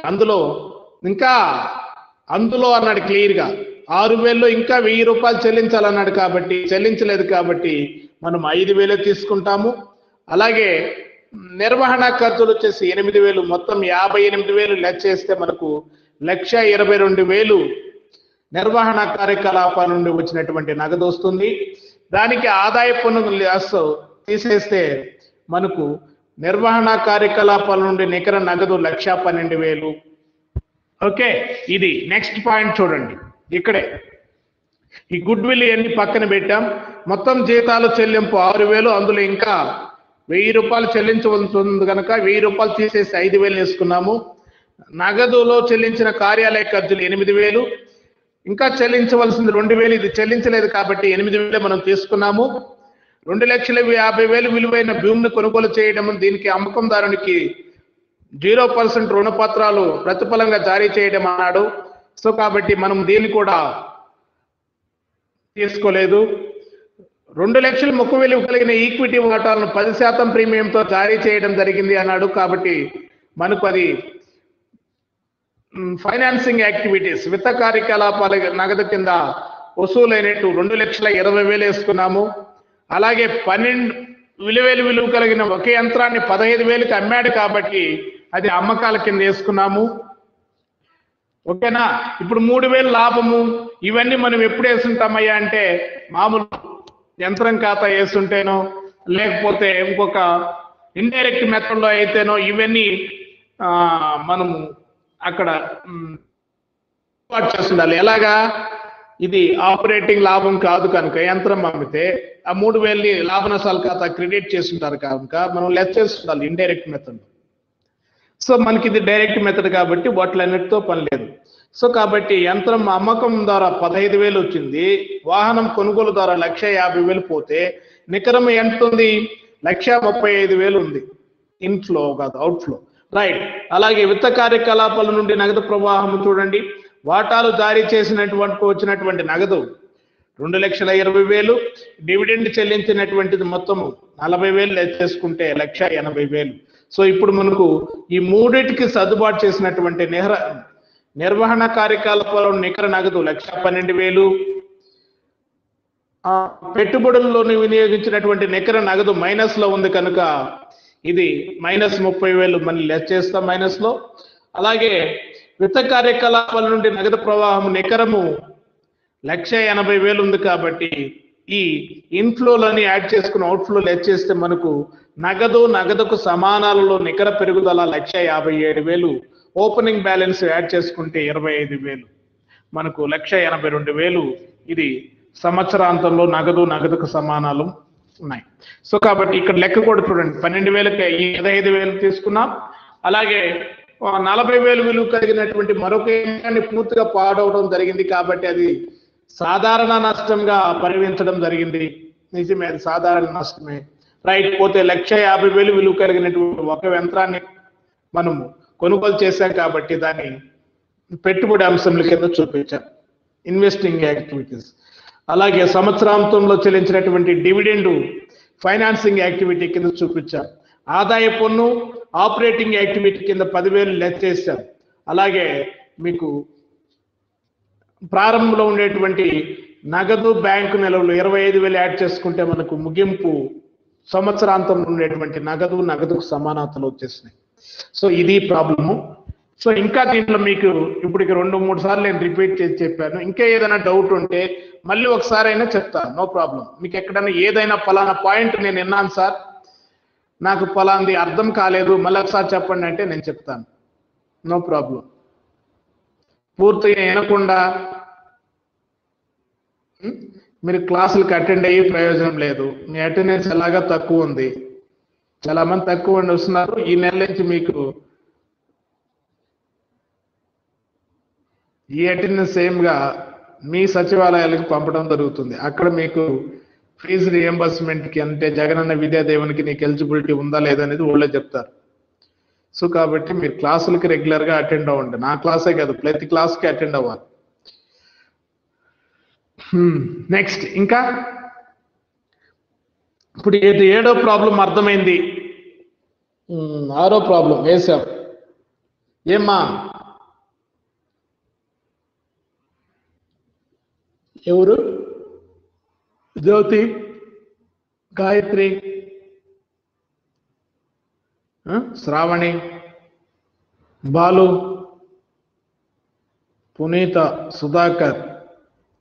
అందులో అన్నాడు క్లియర్గా 6,000లో ఇంకా 1,000 రూపాయలు చెల్లించాలన్నాడు. కాబట్టి చెల్లించలేదు కాబట్టి మనం 5,000 తీసుకుంటాము. అలాగే నిర్వహణ ఖర్చులు వచ్చేసి 8,000. మొత్తం 58,000 లెక్క చేస్తే మనకు 1,22,000 నిర్వహణ కార్యకలాపాల నుండి వచ్చినటువంటి నగదు వస్తుంది. దానికి ఆదాయ పన్ను తీసేస్తే మనకు నిర్వహణ కార్యకలాపాల నుండి నికర నగదు 1,12,000. ఓకే, ఇది నెక్స్ట్ పాయింట్. చూడండి, ఇక్కడే ఈ గుడ్విల్ అన్ని పక్కన పెట్టాం. మొత్తం జీతాలు చెల్లింపు 6,000. అందులో ఇంకా 1,000 రూపాయలు చెల్లించవలసి ఉంది కనుక 1,000 రూపాయలు తీసేసి 5,000 వేసుకున్నాము. నగదులో చెల్లించిన కార్యాలయ ఖర్చులు 8,000. ఇంకా చెల్లించవలసింది 2,000. ఇది చెల్లించలేదు కాబట్టి 8,000 మనం తీసుకున్నాము. 2,50,000 విలువైన భూమిని కొనుగోలు చేయడం, దీనికి అమ్మకందారునికి 0% రుణపత్రాలు ప్రతిఫలంగా జారీ చేయడం అన్నాడు. సో కాబట్టి మనం దీన్ని కూడా తీసుకోలేదు. 2,00,000 మొక్క విలువ కలిగిన ఈక్విటీ వాటాలను 10% ప్రీమియంతో జారీ చేయడం జరిగింది అన్నాడు. కాబట్టి మనకు అది ఫైనాన్సింగ్ యాక్టివిటీస్, విత్త కార్యకలాపాల నగదు కింద వసూలైనట్టు 2,20,000 వేసుకున్నాము. అలాగే 12,000 విలువ కలిగిన ఒకే యంత్రాన్ని 15,000కి అమ్మాడు కాబట్టి అది అమ్మకాల కింద వేసుకున్నాము. ఓకేనా? ఇప్పుడు 3,000 లాభము. ఇవన్నీ మనం ఎప్పుడు వేసుంటామయ్యా అంటే మామూలు యంత్రం ఖాతా వేస్తుంటేనో లేకపోతే ఇంకొక ఇండైరెక్ట్ మెథడ్లో అయితేనో ఇవన్నీ మనము అక్కడ చేస్తుండాలి. ఎలాగా? ఇది ఆపరేటింగ్ లాభం కాదు కనుక యంత్రం అమ్మితే ఆ 3,000 లాభ నష్టాల ఖాతా క్రెడిట్ చేస్తుంటారు కనుక మనం లెస్ చేస్తుండాలి ఇండైరెక్ట్ మెథడ్. సో మనకి ఇది డైరెక్ట్ మెథడ్ కాబట్టి వాటిలన్నిటితో పని లేదు. సో కాబట్టి యంత్రం అమ్మకం ద్వారా 15,000 వచ్చింది. వాహనం కొనుగోలు ద్వారా 1,50,000 పోతే నికరం ఎంత ఉంది? 1,35,000 ఉంది. ఇన్ఫ్లో కాదు, అవుట్ఫ్లో. రైట్. అలాగే విత్త కార్యకలాపాల నుండి నగదు ప్రవాహం చూడండి. వాటాలు జారీ చేసినటువంటి వచ్చినటువంటి నగదు 2,20,000. డివిడెండ్ చెల్లించినటువంటిది మొత్తం 40,000 చేసుకుంటే 1,80,000. సో ఇప్పుడు మనకు ఈ మూడింటికి సర్దుబాటు చేసినటువంటి నిర్వహణ కార్యకలాపాల నికర నగదు 1,12,000. పెట్టుబడుల్లోని వినియోగించినటువంటి నికర నగదు మైనస్ లో ఉంది కనుక ఇది -30,000 మళ్ళీ లెస్ చేస్తాం మైనస్ లో. అలాగే విత్త కార్యకలాపాల నుండి నగదు ప్రవాహం నికరము 1,80,000 ఉంది కాబట్టి ఈ ఇన్ఫ్లోలని యాడ్ చేసుకుని అవుట్ఫ్లో లెస్ చేస్తే మనకు నగదుకు సమానాలలో నికర పెరుగుదల 1,57,000, ఓపెనింగ్ బ్యాలెన్స్ యాడ్ చేసుకుంటే 25,000, మనకు 1,82,000 ఇది సంవత్సరాంతంలో నగదుకు సమానాలు ఉన్నాయి. సో కాబట్టి ఇక్కడ లెక్క కూడా చూడండి, 12,000కి 15,000 తీసుకున్నాం. అలాగే 40,000 విలువ కలిగినటువంటి మరొక ఏకాన్ని పూర్తిగా పాడవడం జరిగింది కాబట్టి అది సాధారణ నష్టంగా పరిగణించడం జరిగింది. నిజమే, అది సాధారణ నష్టమే, రైట్. పోతే 1,50,000 విలువ కలిగినటువంటి ఒక యంత్రాన్ని మనము కొనుగోలు చేశాం కాబట్టి దాన్ని పెట్టుబడి అంశంల కింద చూపించాం, ఇన్వెస్టింగ్ యాక్టివిటీస్. అలాగే సంవత్సరాంతంలో చెల్లించినటువంటి డివిడెండ్ ఫైనాన్సింగ్ యాక్టివిటీ కింద చూపించాం. ఆదాయ పన్ను ఆపరేటింగ్ యాక్టివిటీ కింద 10,000 లెస్ చేశాం. అలాగే మీకు ప్రారంభంలో ఉండేటువంటి నగదు బ్యాంకు నిల్వలు 25,000 యాడ్ చేసుకుంటే మనకు ముగింపు సంవత్సరాంతంలో ఉండేటువంటి నగదుకు సమానతలు వచ్చేసినాయి. సో ఇది ప్రాబ్లము. సో ఇంకా దీంట్లో మీకు ఇప్పటికి 2-3 సార్లు నేను రిపీట్ చేసి చెప్పాను. ఇంకా ఏదైనా డౌట్ ఉంటే మళ్ళీ ఒకసారి అయినా చెప్తాను, నో ప్రాబ్లం. మీకు ఎక్కడైనా ఏదైనా పలానా పాయింట్ నేను విన్నాను సార్, నాకు పలాంది అర్థం కాలేదు, మళ్ళీ ఒకసారి చెప్పండి అంటే నేను చెప్తాను, నో ప్రాబ్లం. పూర్తిగా వినకుండా మీరు క్లాసులకు అటెండ్ అయ్యి ప్రయోజనం లేదు. మీ అటెండెన్స్ ఎలాగా తక్కువ ఉంది, చాలా మంది తక్కువ మంది వస్తున్నారు. ఈ నెల నుంచి మీకు ఈ అటెండెన్స్ సేమ్గా మీ సచివాలయాలకు పంపడం జరుగుతుంది. అక్కడ మీకు ఫీజు రియంబర్స్మెంట్కి అంటే జగనన్న విద్యాదేవునికి నీకు ఎలిజిబిలిటీ ఉందా లేదా అనేది వాళ్ళే చెప్తారు. సో కాబట్టి మీరు క్లాసులకి రెగ్యులర్గా అటెండ్ అవ్వండి. నా క్లాసే కాదు, ప్రతి క్లాస్కి అటెండ్ అవ్వాలి. నెక్స్ట్ ఇంకా ఇప్పుడు 7వ ప్రాబ్లం అర్థమైంది. 6వ ప్రాబ్లం వేసాం. ఏమ్మా ఎవరు? జ్యోతి, గాయత్రి, శ్రావణి, బాలు, పునీత, సుధాకర్,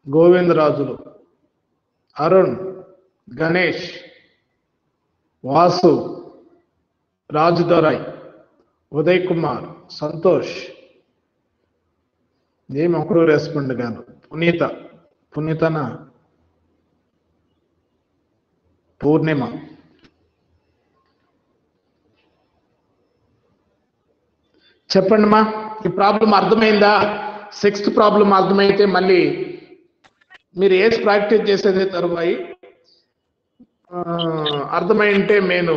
గోవిందరాజులు, అరుణ్, గణేష్, వాసు, రాజుదొరై, ఉదయ్ కుమార్, సంతోష్. ఏమి ఒకరు రెస్పాండ్ కాదు. పునీతన, పూర్ణిమ. చెప్పండి మా, ఈ ప్రాబ్లం అర్థమైందా? 6th ప్రాబ్లం అర్థమైతే మళ్ళీ మీరు ఏజ్ ప్రాక్టీస్ చేసేదే తరువాయి. అర్థమై ఉంటే నేను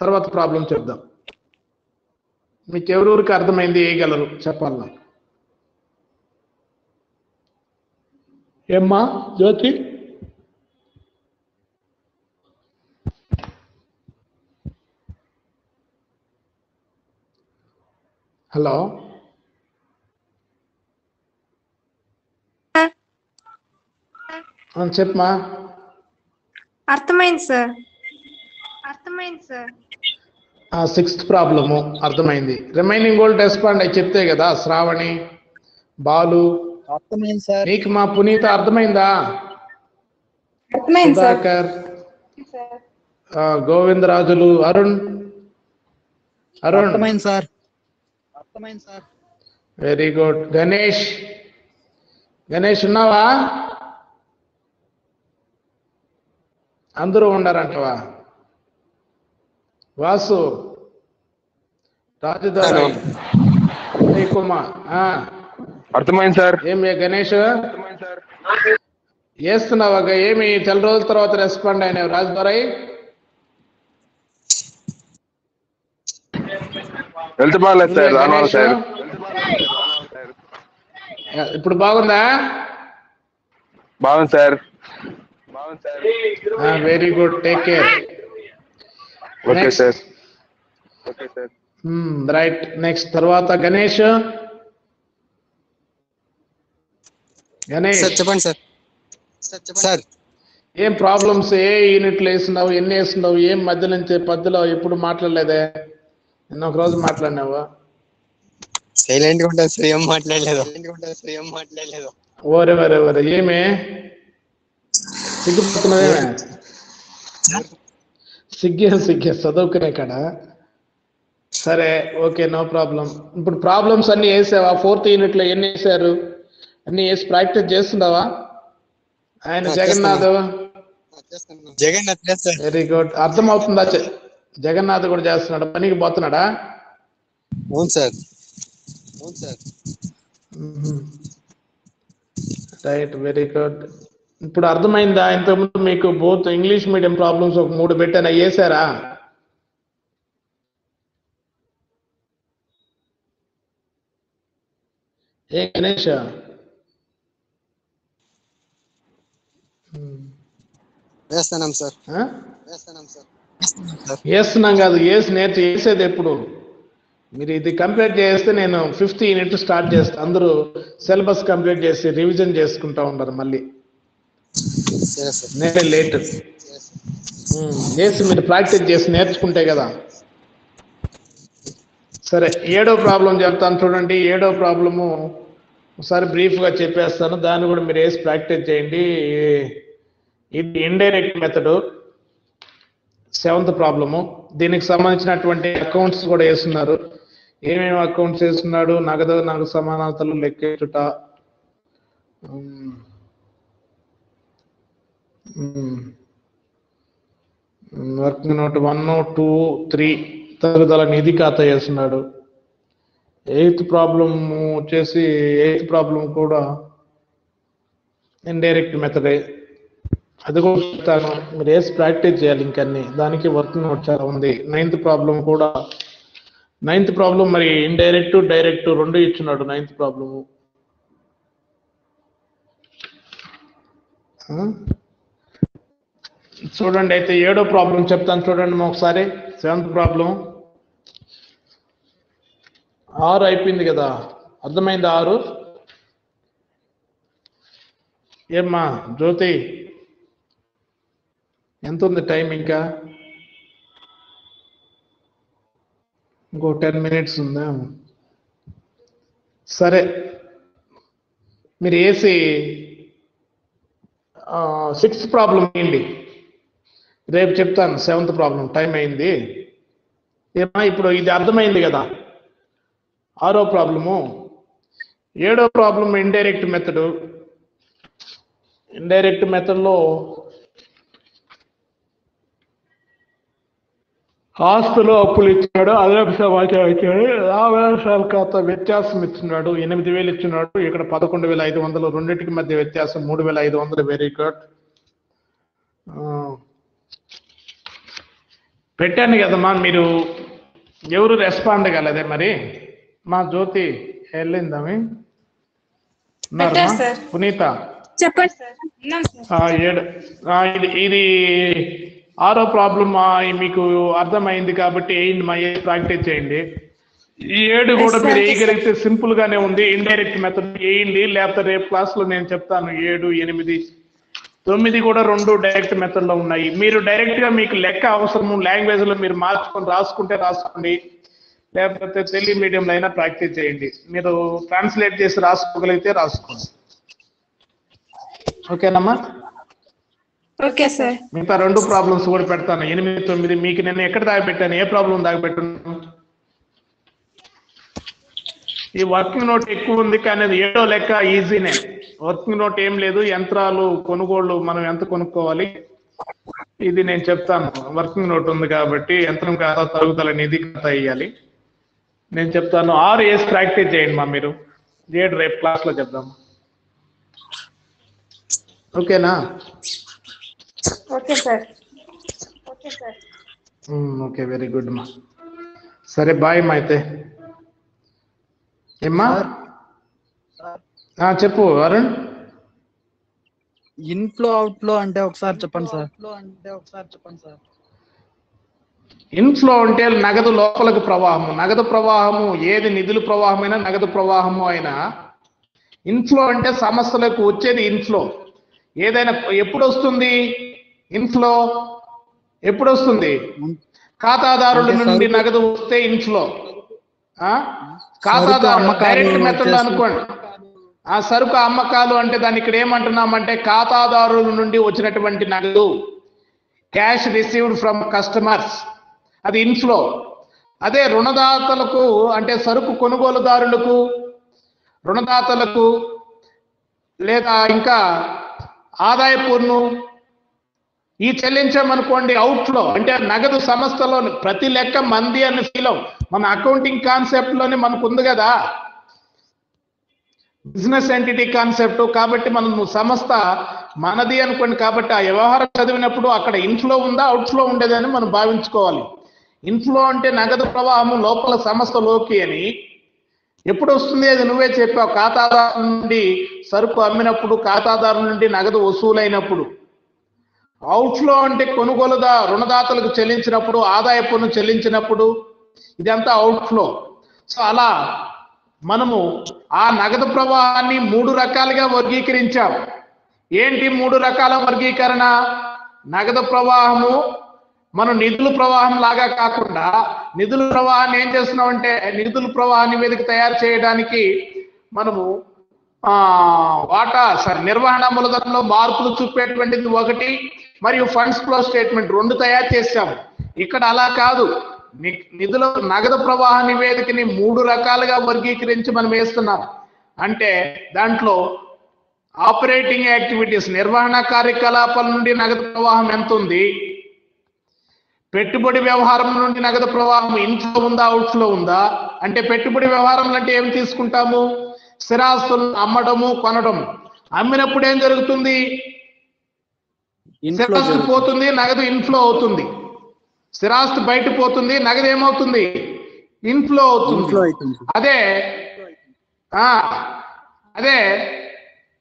తర్వాత ప్రాబ్లం చెప్దాం. మీకు ఎవరెవరికి అర్థమైంది వేయగలరు చెప్పాలి. ఏమ్మా జ్యోతి? హలో, చెప్పమా. అర్థమైంది సార్. 6th ప్రాబ్లము అర్థమైంది. రిమైనింగ్ ఓల్డ్ రెస్పాండ్ అయి చెప్తే కదా. శ్రావణి, బాలు అర్థమైంది సార్. నీకు మా పునీత అర్థమైందా? సుధాకర్, గోవిందరాజులు, అరుణ్. అర్థమైంది సార్. Very good. గణేష్ ఉన్నావా? అందరూ ఉండారంటవా? వాసు, రాజుదారి, ఉదయ్ కుమార్. అర్థమైంది సార్. ఏమి గణేష్ చేస్తున్నావా? ఏమి చాలా రోజుల తర్వాత రెస్పాండ్ అయినావు రాజుదారై? హెల్త్ బాగాలేదు సార్, రావాలి సార్. ఇప్పుడు బాగుందా? బాగుంది sir. Very good, take care. Okay sir. Right. Next తర్వాత గణేష్. చెప్పండి సార్. ఏం ప్రాబ్లమ్స్? ఏ యూనిట్లు వేస్తున్నావు? ఎన్ని వేస్తున్నావు? ఏం మధ్యలో ఎప్పుడు మాట్లాడలేదే? నిన్న ఒక రోజు మాట్లాడినావా? సైలెంట్ గా ఉంటాను సార్, ఏం మాట్లాడలేదు. ఓరే వరే వరే ఏమే సిగ్గుపడుతున్నావేమే? సిగ్గే చదువుకునే కాడ. సరే ఓకే, నో ప్రాబ్లం. ఇప్పుడు ప్రాబ్లమ్స్ అన్ని వేసావా? 4th యూనిట్ లో ఎన్ని వేసారు? అన్ని వేసి ప్రాక్టీస్ చేస్తున్నావా? ఆయన జగన్నాథ్ వెరీ గుడ్. అర్థం అవుతుందా? జగన్నాథ్ కూడా చేస్తున్నాడు. పనికి పోతున్నాడా? అవును సార్. Right, very good. ఇప్పుడు అర్థమైందా? ఇంతకుముందు మీకు బోత్ ఇంగ్లీష్ మీడియం ప్రాబ్లమ్స్ ఒక 3 పెట్టాను, వేసారా? ఏ గణేష్ వేస్తున్నాం సార్. వేస్తున్నాం కాదు, వేసేది ఎప్పుడు? మీరు ఇది కంప్లీట్ చేస్తే నేను 5th యూనిట్ స్టార్ట్ చేస్తాను. అందరూ సిలబస్ కంప్లీట్ చేసి రివిజన్ చేసుకుంటా ఉంటారు. మళ్ళీ నేనే లేట్ చేసి మీరు ప్రాక్టీస్ చేసి నేర్చుకుంటే కదా. సరే, 7వ ప్రాబ్లం చెప్తాను చూడండి. 7వ ప్రాబ్లము ఒకసారి బ్రీఫ్గా చెప్పేస్తాను, దాన్ని కూడా మీరు వేసి ప్రాక్టీస్ చేయండి. ఇది ఇండైరెక్ట్ మెథడ్, 7th ప్రాబ్లము. దీనికి సంబంధించినటువంటి అకౌంట్స్ కూడా వేస్తున్నారు. ఏమేమి అకౌంట్స్ వేస్తున్నాడు? నగదు సమానతలు లెక్కించుట, వర్కింగ్ నోట్ 1, 2, 3 తరుగుదల నిధి ఖాతా వేస్తున్నాడు. 8th ప్రాబ్లం వచ్చేసి 8th ప్రాబ్లం కూడా ఇండైరెక్ట్ మెథడే, అది కూడా చెప్తాను. మీరు వేసి ప్రాక్టీస్ చేయాలి. ఇంకన్నీ దానికి వర్కింగ్ నోట్ చాలా ఉంది. 9th ప్రాబ్లం కూడా, 9th ప్రాబ్లం మరి ఇండైరెక్ట్ డైరెక్ట్ 2 ఇచ్చున్నాడు. 9th ప్రాబ్లము చూడండి. అయితే 7వ ప్రాబ్లం చెప్తాను చూడండి ఒకసారి. 7th ప్రాబ్లం 6 అయిపోయింది కదా, అర్థమైంది? 6 ఏమ్మా జ్యోతి, ఎంత ఉంది టైం? ఇంకా ఇంకో 10 minutes ఉందా? సరే, మీరు వేసి 6th ప్రాబ్లం ఏంటి రేపు చెప్తాను. 7th ప్రాబ్లం టైం అయింది. ఏమా ఇప్పుడు ఇది అర్థమైంది కదా? 6వ ప్రాబ్లము. 7వ ప్రాబ్లం ఇండైరెక్ట్ మెథడ్. ఇండైరెక్ట్ మెథడ్లో ఆస్తులు అప్పులు ఇచ్చినాడు, అదనపు సమాచారం ఇచ్చాడు, లాభాంశాల ఖాతా వ్యత్యాసం ఇచ్చినాడు. 8,000 ఇచ్చినాడు. ఇక్కడ 11,500, రెండింటికి మధ్య వ్యత్యాసం 3,500. Very good. పెట్టాను కదమ్మా, మీరు ఎవరు రెస్పాండ్ కాలేదే మరి? మా జ్యోతి వెళ్ళిందామి? పునీత చెప్పండి సార్. ఇది 6వ ప్రాబ్లం మీకు అర్థమైంది కాబట్టి మా ప్రాక్టీస్ చేయండి. ఈ 7 కూడా మీరు వేయగలిగితే సింపుల్ గానే ఉంది. ఇండైరెక్ట్ మెథడ్ వేయండి, లేకపోతే రేపు క్లాస్ లో నేను చెప్తాను. 7, 8, 9 కూడా 2 డైరెక్ట్ మెథడ్ లో ఉన్నాయి. మీరు డైరెక్ట్ గా మీకు లెక్క అవసరము లాంగ్వేజ్ లో మీరు మార్చుకొని రాసుకుంటే రాసుకోండి, లేకపోతే తెలుగు మీడియంలో అయినా ప్రాక్టీస్ చేయండి. మీరు ట్రాన్స్లేట్ చేసి రాసుకోగలిగితే రాసుకోండి. ఓకేనమ్మా? Okay sir. మిగతా 2 ప్రాబ్లమ్స్ కూడా పెడతాను. 8, 9 మీకు నేను ఎక్కడ దాకా పెట్టాను? ఏ ప్రాబ్లం దాకా పెట్టాను? ఈ వర్కింగ్ నోట్ ఎక్కువ ఉంది, కానీ అది 7వ లెక్క ఈజీనే. వర్కింగ్ నోట్ ఏం లేదు, యంత్రాలు కొనుగోళ్లు మనం ఎంత కొనుక్కోవాలి ఇది నేను చెప్తాను. వర్కింగ్ నోట్ ఉంది కాబట్టి యంత్రం ఖాతా తరుగుదల నిధి ఖాతా వేయాలి నేను చెప్తాను. 6 వేసి ప్రాక్టీస్ చేయండి మా మీరు. 7 రేపు క్లాస్ లో చెప్దాం. ఓకేనా? Okay sir. Okay, very good మా. సరే బాయ్ మా. అయితే ఏమ్మా చెప్పు అరుణ్. ఇన్ఫ్లో అవుట్ఫ్లో అంటే ఒకసారి చెప్పండి సార్. ఇన్ఫ్లో అంటే నగదు లోపలకు ప్రవాహము. నగదు ప్రవాహము ఏది నిధుల ప్రవాహమైనా నగదు ప్రవాహము అయినా ఇన్ఫ్లో అంటే సంస్థలకు వచ్చేది ఇన్ఫ్లో. ఏదైనా ఎప్పుడు వస్తుంది ఇన్ఫ్లో? ఎప్పుడు వస్తుంది? ఖాతాదారుల నుండి నగదు వస్తే ఇన్ఫ్లో. ఖాతాదారు డైరెక్ట్ మెథడ్ అనుకోండి. ఆ సరుకు అమ్మకాలు అంటే దాన్ని ఇక్కడ ఏమంటున్నామంటే ఖాతాదారుల నుండి వచ్చినటువంటి నగదు, క్యాష్ రిసీవ్డ్ ఫ్రమ్ కస్టమర్స్, అది ఇన్ఫ్లో. అదే రుణదాతలకు అంటే సరుకు కొనుగోలుదారులకు, రుణదాతలకు లేదా ఇంకా ఆదాయ పన్ను ఈ చెల్లించామనుకోండి అవుట్ఫ్లో. అంటే నగదు సంస్థలో ప్రతి లెక్క మంది అని ఫీల్ మన అకౌంటింగ్ కాన్సెప్ట్ లోనే మనకు ఉంది కదా బిజినెస్ ఎంటిటీ కాన్సెప్ట్. కాబట్టి మనం సంస్థ మనది అనుకోండి. కాబట్టి ఆ వ్యవహారం చదివినప్పుడు అక్కడ ఇన్ఫ్లో ఉందా అవుట్ఫ్లో ఉండేదని మనం భావించుకోవాలి. ఇన్ఫ్లో అంటే నగదు ప్రవాహం లోపల సంస్థలోకి అని. ఎప్పుడు వస్తుంది అది నువ్వే చెప్పావు. ఖాతాదారు నుండి సరుకు అమ్మినప్పుడు, ఖాతాదారు నుండి నగదు వసూలైనప్పుడు. అవుట్ఫ్లో అంటే రుణదాతలకు చెల్లించినప్పుడు, ఆదాయ పన్ను చెల్లించినప్పుడు, ఇదంతా అవుట్ఫ్లో. సో అలా మనము ఆ నగదు ప్రవాహాన్ని 3 రకాలుగా వర్గీకరించాం. ఏంటి 3 రకాల వర్గీకరణ? నగదు ప్రవాహము మనం నిధుల ప్రవాహం లాగా కాకుండా, నిధుల ప్రవాహాన్ని ఏం చేస్తున్నామంటే నిధుల ప్రవాహ నివేదిక తయారు చేయడానికి మనము నిర్వహణ మూలధనంలో మార్పులు చూపేటువంటిది ఒకటి, మరియు ఫండ్స్ ఫ్లో స్టేట్మెంట్ 2 తయారు చేశాము. ఇక్కడ అలా కాదు. నిధుల నగదు ప్రవాహ నివేదికని 3 రకాలుగా వర్గీకరించి మనం వేస్తున్నాం. అంటే దాంట్లో ఆపరేటింగ్ యాక్టివిటీస్, నిర్వహణ కార్యకలాపాల నుండి నగదు ప్రవాహం ఎంత ఉంది, పెట్టుబడి వ్యవహారం నుండి నగదు ప్రవాహం ఇన్ఫ్లో ఉందా అవుట్ఫ్లో ఉందా. అంటే పెట్టుబడి వ్యవహారం అంటే ఏం తీసుకుంటాము? స్థిరాస్తులను అమ్మడము, కొనడము. అమ్మినప్పుడు ఏం జరుగుతుంది? స్థిరాస్తి పోతుంది, నగదు ఇన్ఫ్లో అవుతుంది. స్థిరాస్తి బయట పోతుంది, నగదు ఏమవుతుంది? ఇన్ఫ్లో అవుతుంది. అదే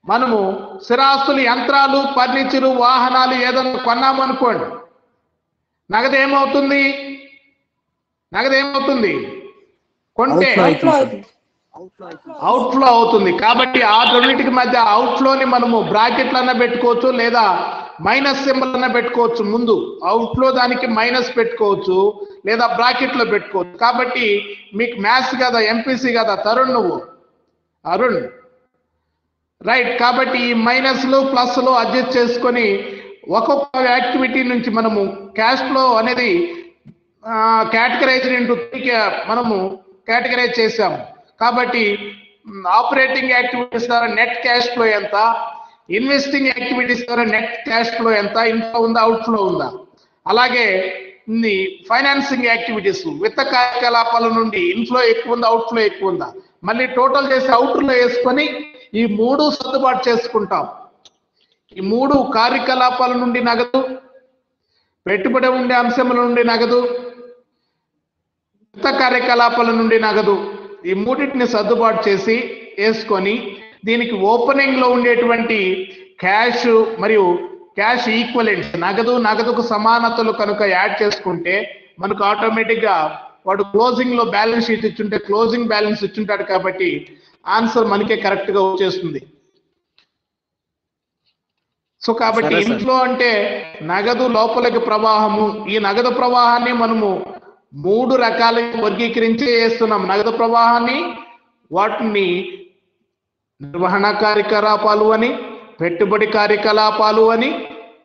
మనము స్థిరాస్తులు, యంత్రాలు, ఫర్నిచరు, వాహనాలు ఏదైనా కొన్నామనుకోండి, నగదు ఏమవుతుంది? కొంటే అవుట్ఫ్లో అవుతుంది. కాబట్టి ఆ రెండింటికి మధ్య అవుట్ఫ్లోని మనము బ్రాకెట్లు అన్న పెట్టుకోవచ్చు, లేదా మైనస్ సింబల్ అన్న పెట్టుకోవచ్చు. ముందు అవుట్ఫ్లో దానికి మైనస్ పెట్టుకోవచ్చు, లేదా బ్రాకెట్లో పెట్టుకోవచ్చు. కాబట్టి మీకు మ్యాథ్స్ కదా, ఎంపీసీ కదా తరుణ్, నువ్వు అరుణ్, రైట్. కాబట్టి ఈ మైనస్లు ప్లస్లు అడ్జస్ట్ చేసుకొని ఒక్కొక్క యాక్టివిటీ నుంచి మనము క్యాష్ ఫ్లో అనేది కేటగరైజ్ ఇంటూ మనము కేటగరైజ్ చేసాము. కాబట్టి ఆపరేటింగ్ యాక్టివిటీస్ ద్వారా నెట్ క్యాష్ ఫ్లో ఎంత, ఇన్వెస్టింగ్ యాక్టివిటీస్ ద్వారా నెట్ క్యాష్ ఫ్లో ఎంత, ఇన్ఫ్లో ఉందా అవుట్ఫ్లో ఉందా. అలాగే ఫైనాన్సింగ్ యాక్టివిటీస్, విత్త కార్యకలాపాల నుండి ఇన్ఫ్లో ఎక్కువ ఉందా అవుట్ఫ్లో ఎక్కువ ఉందా, మళ్ళీ టోటల్ చేసి అవుట్లో వేసుకొని ఈ 3 సర్దుబాటు చేసుకుంటాం. ఈ 3 కార్యకలాపాల నుండి నగదు, పెట్టుబడి ఉండే అంశముల నుండి నగదు, విత్త కార్యకలాపాల నుండి నగదు, ఈ 3టిని సర్దుబాటు చేసి వేసుకొని దీనికి ఓపెనింగ్ లో ఉండేటువంటి క్యాష్ మరియు క్యాష్ ఈక్వలెంట్స్, నగదుకు సమానతలు కనుక యాడ్ చేసుకుంటే మనకు ఆటోమేటిక్ గా వాడు క్లోజింగ్ లో బ్యాలెన్స్ షీట్ ఇచ్చుంటే క్లోజింగ్ బ్యాలెన్స్ ఇచ్చుంటాడు. కాబట్టి ఆన్సర్ మనకే కరెక్ట్ గా వచ్చేస్తుంది. సో కాబట్టి ఇన్ఫ్లో అంటే నగదు లోపలికి ప్రవాహము. ఈ నగదు ప్రవాహాన్ని మనము 3 రకాలుగా వర్గీకరించి చేస్తున్నాం. నగదు ప్రవాహాన్ని వాటిని నిర్వహణ కార్యకలాపాలు అని, పెట్టుబడి కార్యకలాపాలు అని,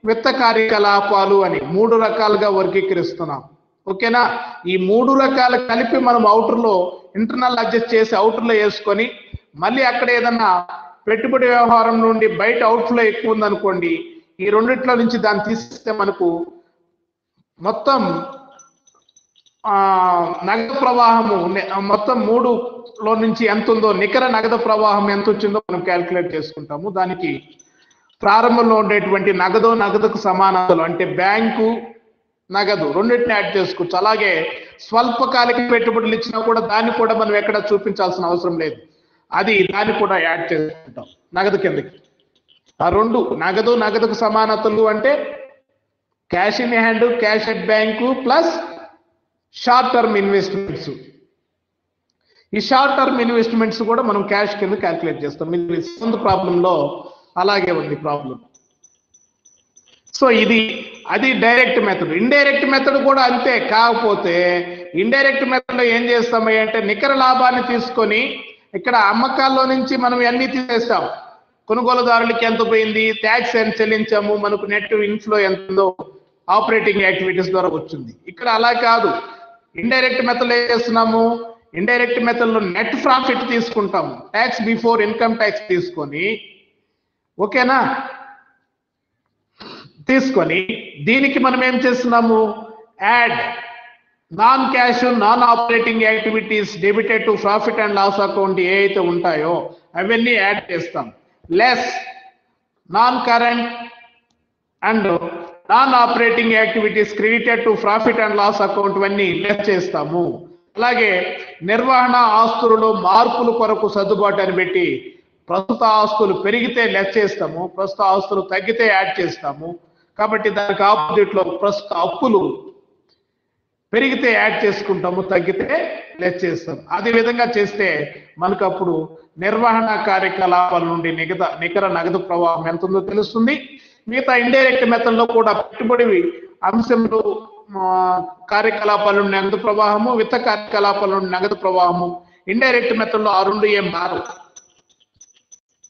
విత్త కార్యకలాపాలు అని 3 రకాలుగా వర్గీకరిస్తున్నాం. ఓకేనా? ఈ 3 రకాలు కలిపి మనం అవుటర్లో ఇంటర్నల్ అడ్జస్ట్ చేసి అవుటర్లో వేసుకొని మళ్ళీ అక్కడ ఏదన్నా పెట్టుబడి వ్యవహారం నుండి బయట అవుట్ఫ్లో ఎక్కువ ఉందనుకోండి, ఈ రెండిట్లో నుంచి దాన్ని తీసిస్తే మనకు మొత్తం నగదు ప్రవాహము మొత్తం 3లో నుంచి ఎంత ఉందో, నికర నగదు ప్రవాహం ఎంత వచ్చిందో మనం క్యాల్కులేట్ చేసుకుంటాము. దానికి ప్రారంభంలో ఉండేటువంటి నగదుకు సమానతలు అంటే బ్యాంకు, నగదు రెండింటిని యాడ్ చేసుకోవచ్చు. అలాగే స్వల్పకాలిక పెట్టుబడులు ఇచ్చినా కూడా దాన్ని కూడా మనం ఎక్కడ చూపించాల్సిన అవసరం లేదు. దాన్ని కూడా యాడ్ చేసుకుంటాం నగదు కిందకి. ఆ 2 నగదుకు సమానతలు అంటే cash in hand, cash at bank plus short term investments. ఈ షార్ట్ టర్మ్ ఇన్వెస్ట్మెంట్స్ కూడా మనం క్యాష్ కింద క్యాల్కులేట్ చేస్తాం. ఇది 7th ప్రాబ్లంలో అలాగే ఉంది ప్రాబ్లం. సో అది డైరెక్ట్ మెథడ్. ఇండైరెక్ట్ మెథడ్ కూడా అంతే. కాకపోతే ఇండైరెక్ట్ మెథడ్ లో ఏం చేస్తామని అంటే నికర లాభాన్ని తీసుకొని ఇక్కడ అమ్మకాల్లో నుంచి మనం అన్ని తీసేస్తాం. కొనుగోలుదారులకి ఎంత పోయింది, ట్యాక్స్ ఎంత చెల్లించాము, మనకు నెట్ ఇన్ఫ్లో ఎంతో ఆపరేటింగ్ యాక్టివిటీస్ ద్వారా వచ్చింది. ఇక్కడ అలా కాదు, ఇండైరెక్ట్ మెథడ్ ఏం చేస్తున్నాము, ఇండైరెక్ట్ మెథడ్ లో నెట్ ప్రాఫిట్ తీసుకుంటాము, ట్యాక్స్ బిఫోర్ ఇన్కమ్ ట్యాక్స్ తీసుకొని, ఓకేనా, తీసుకొని దీనికి మనం ఏం చేస్తున్నాము, add non cash non operating activities debited to profit and loss account ఏ అయితే ఉంటాయో అవన్నీ యాడ్ చేస్తాం, less non current and non operating activities credited to profit and loss account ఇవన్నీ లెస్ చేస్తాము. అలాగే నిర్వహణ ఆస్తులలో మార్పుల కొరకు సర్దుబాటు అని పెట్టి ప్రస్తుత ఆస్తులు పెరిగితే లెస్ చేస్తాము, ప్రస్తుత ఆస్తులు తగ్గితే యాడ్ చేస్తాము. కాబట్టి దానికి ఆపోజిట్ లో ప్రస్తుత అప్పులు పెరిగితే యాడ్ చేసుకుంటాము, తగ్గితే లెస్ చేస్తాం. అదే విధంగా చేస్తే మనకు అప్పుడు నిర్వహణ కార్యకలాపాల నుండి నికర నగదు ప్రవాహం ఎంత ఉందో తెలుస్తుంది. మిగతా ఇండైరెక్ట్ మెథడ్ లో కూడా పెట్టుబడి అంశంలో కార్యకలాపాల నుండి నగదు ప్రవాహము, విత్త కార్యకలాపాల నుండి నగదు ప్రవాహము, ఇండైరెక్ట్ మెథడ్ లో ఆ రెండు ఏం మారు.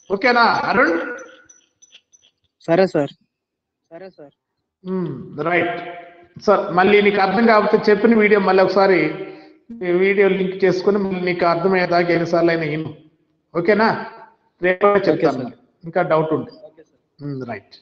ఓకేనా అరుణ్? సరే సార్. Right sir. మళ్ళీ నీకు అర్థం కాకపోతే చెప్పిన వీడియో మళ్ళీ ఒకసారి వీడియో లింక్ చేసుకుని మళ్ళీ నీకు అర్థమయ్యేదాకా ఎన్నిసార్లు అయినా విను. ఓకేనా? రేపు చెప్తాను, ఇంకా డౌట్ ఉంది. రైట్.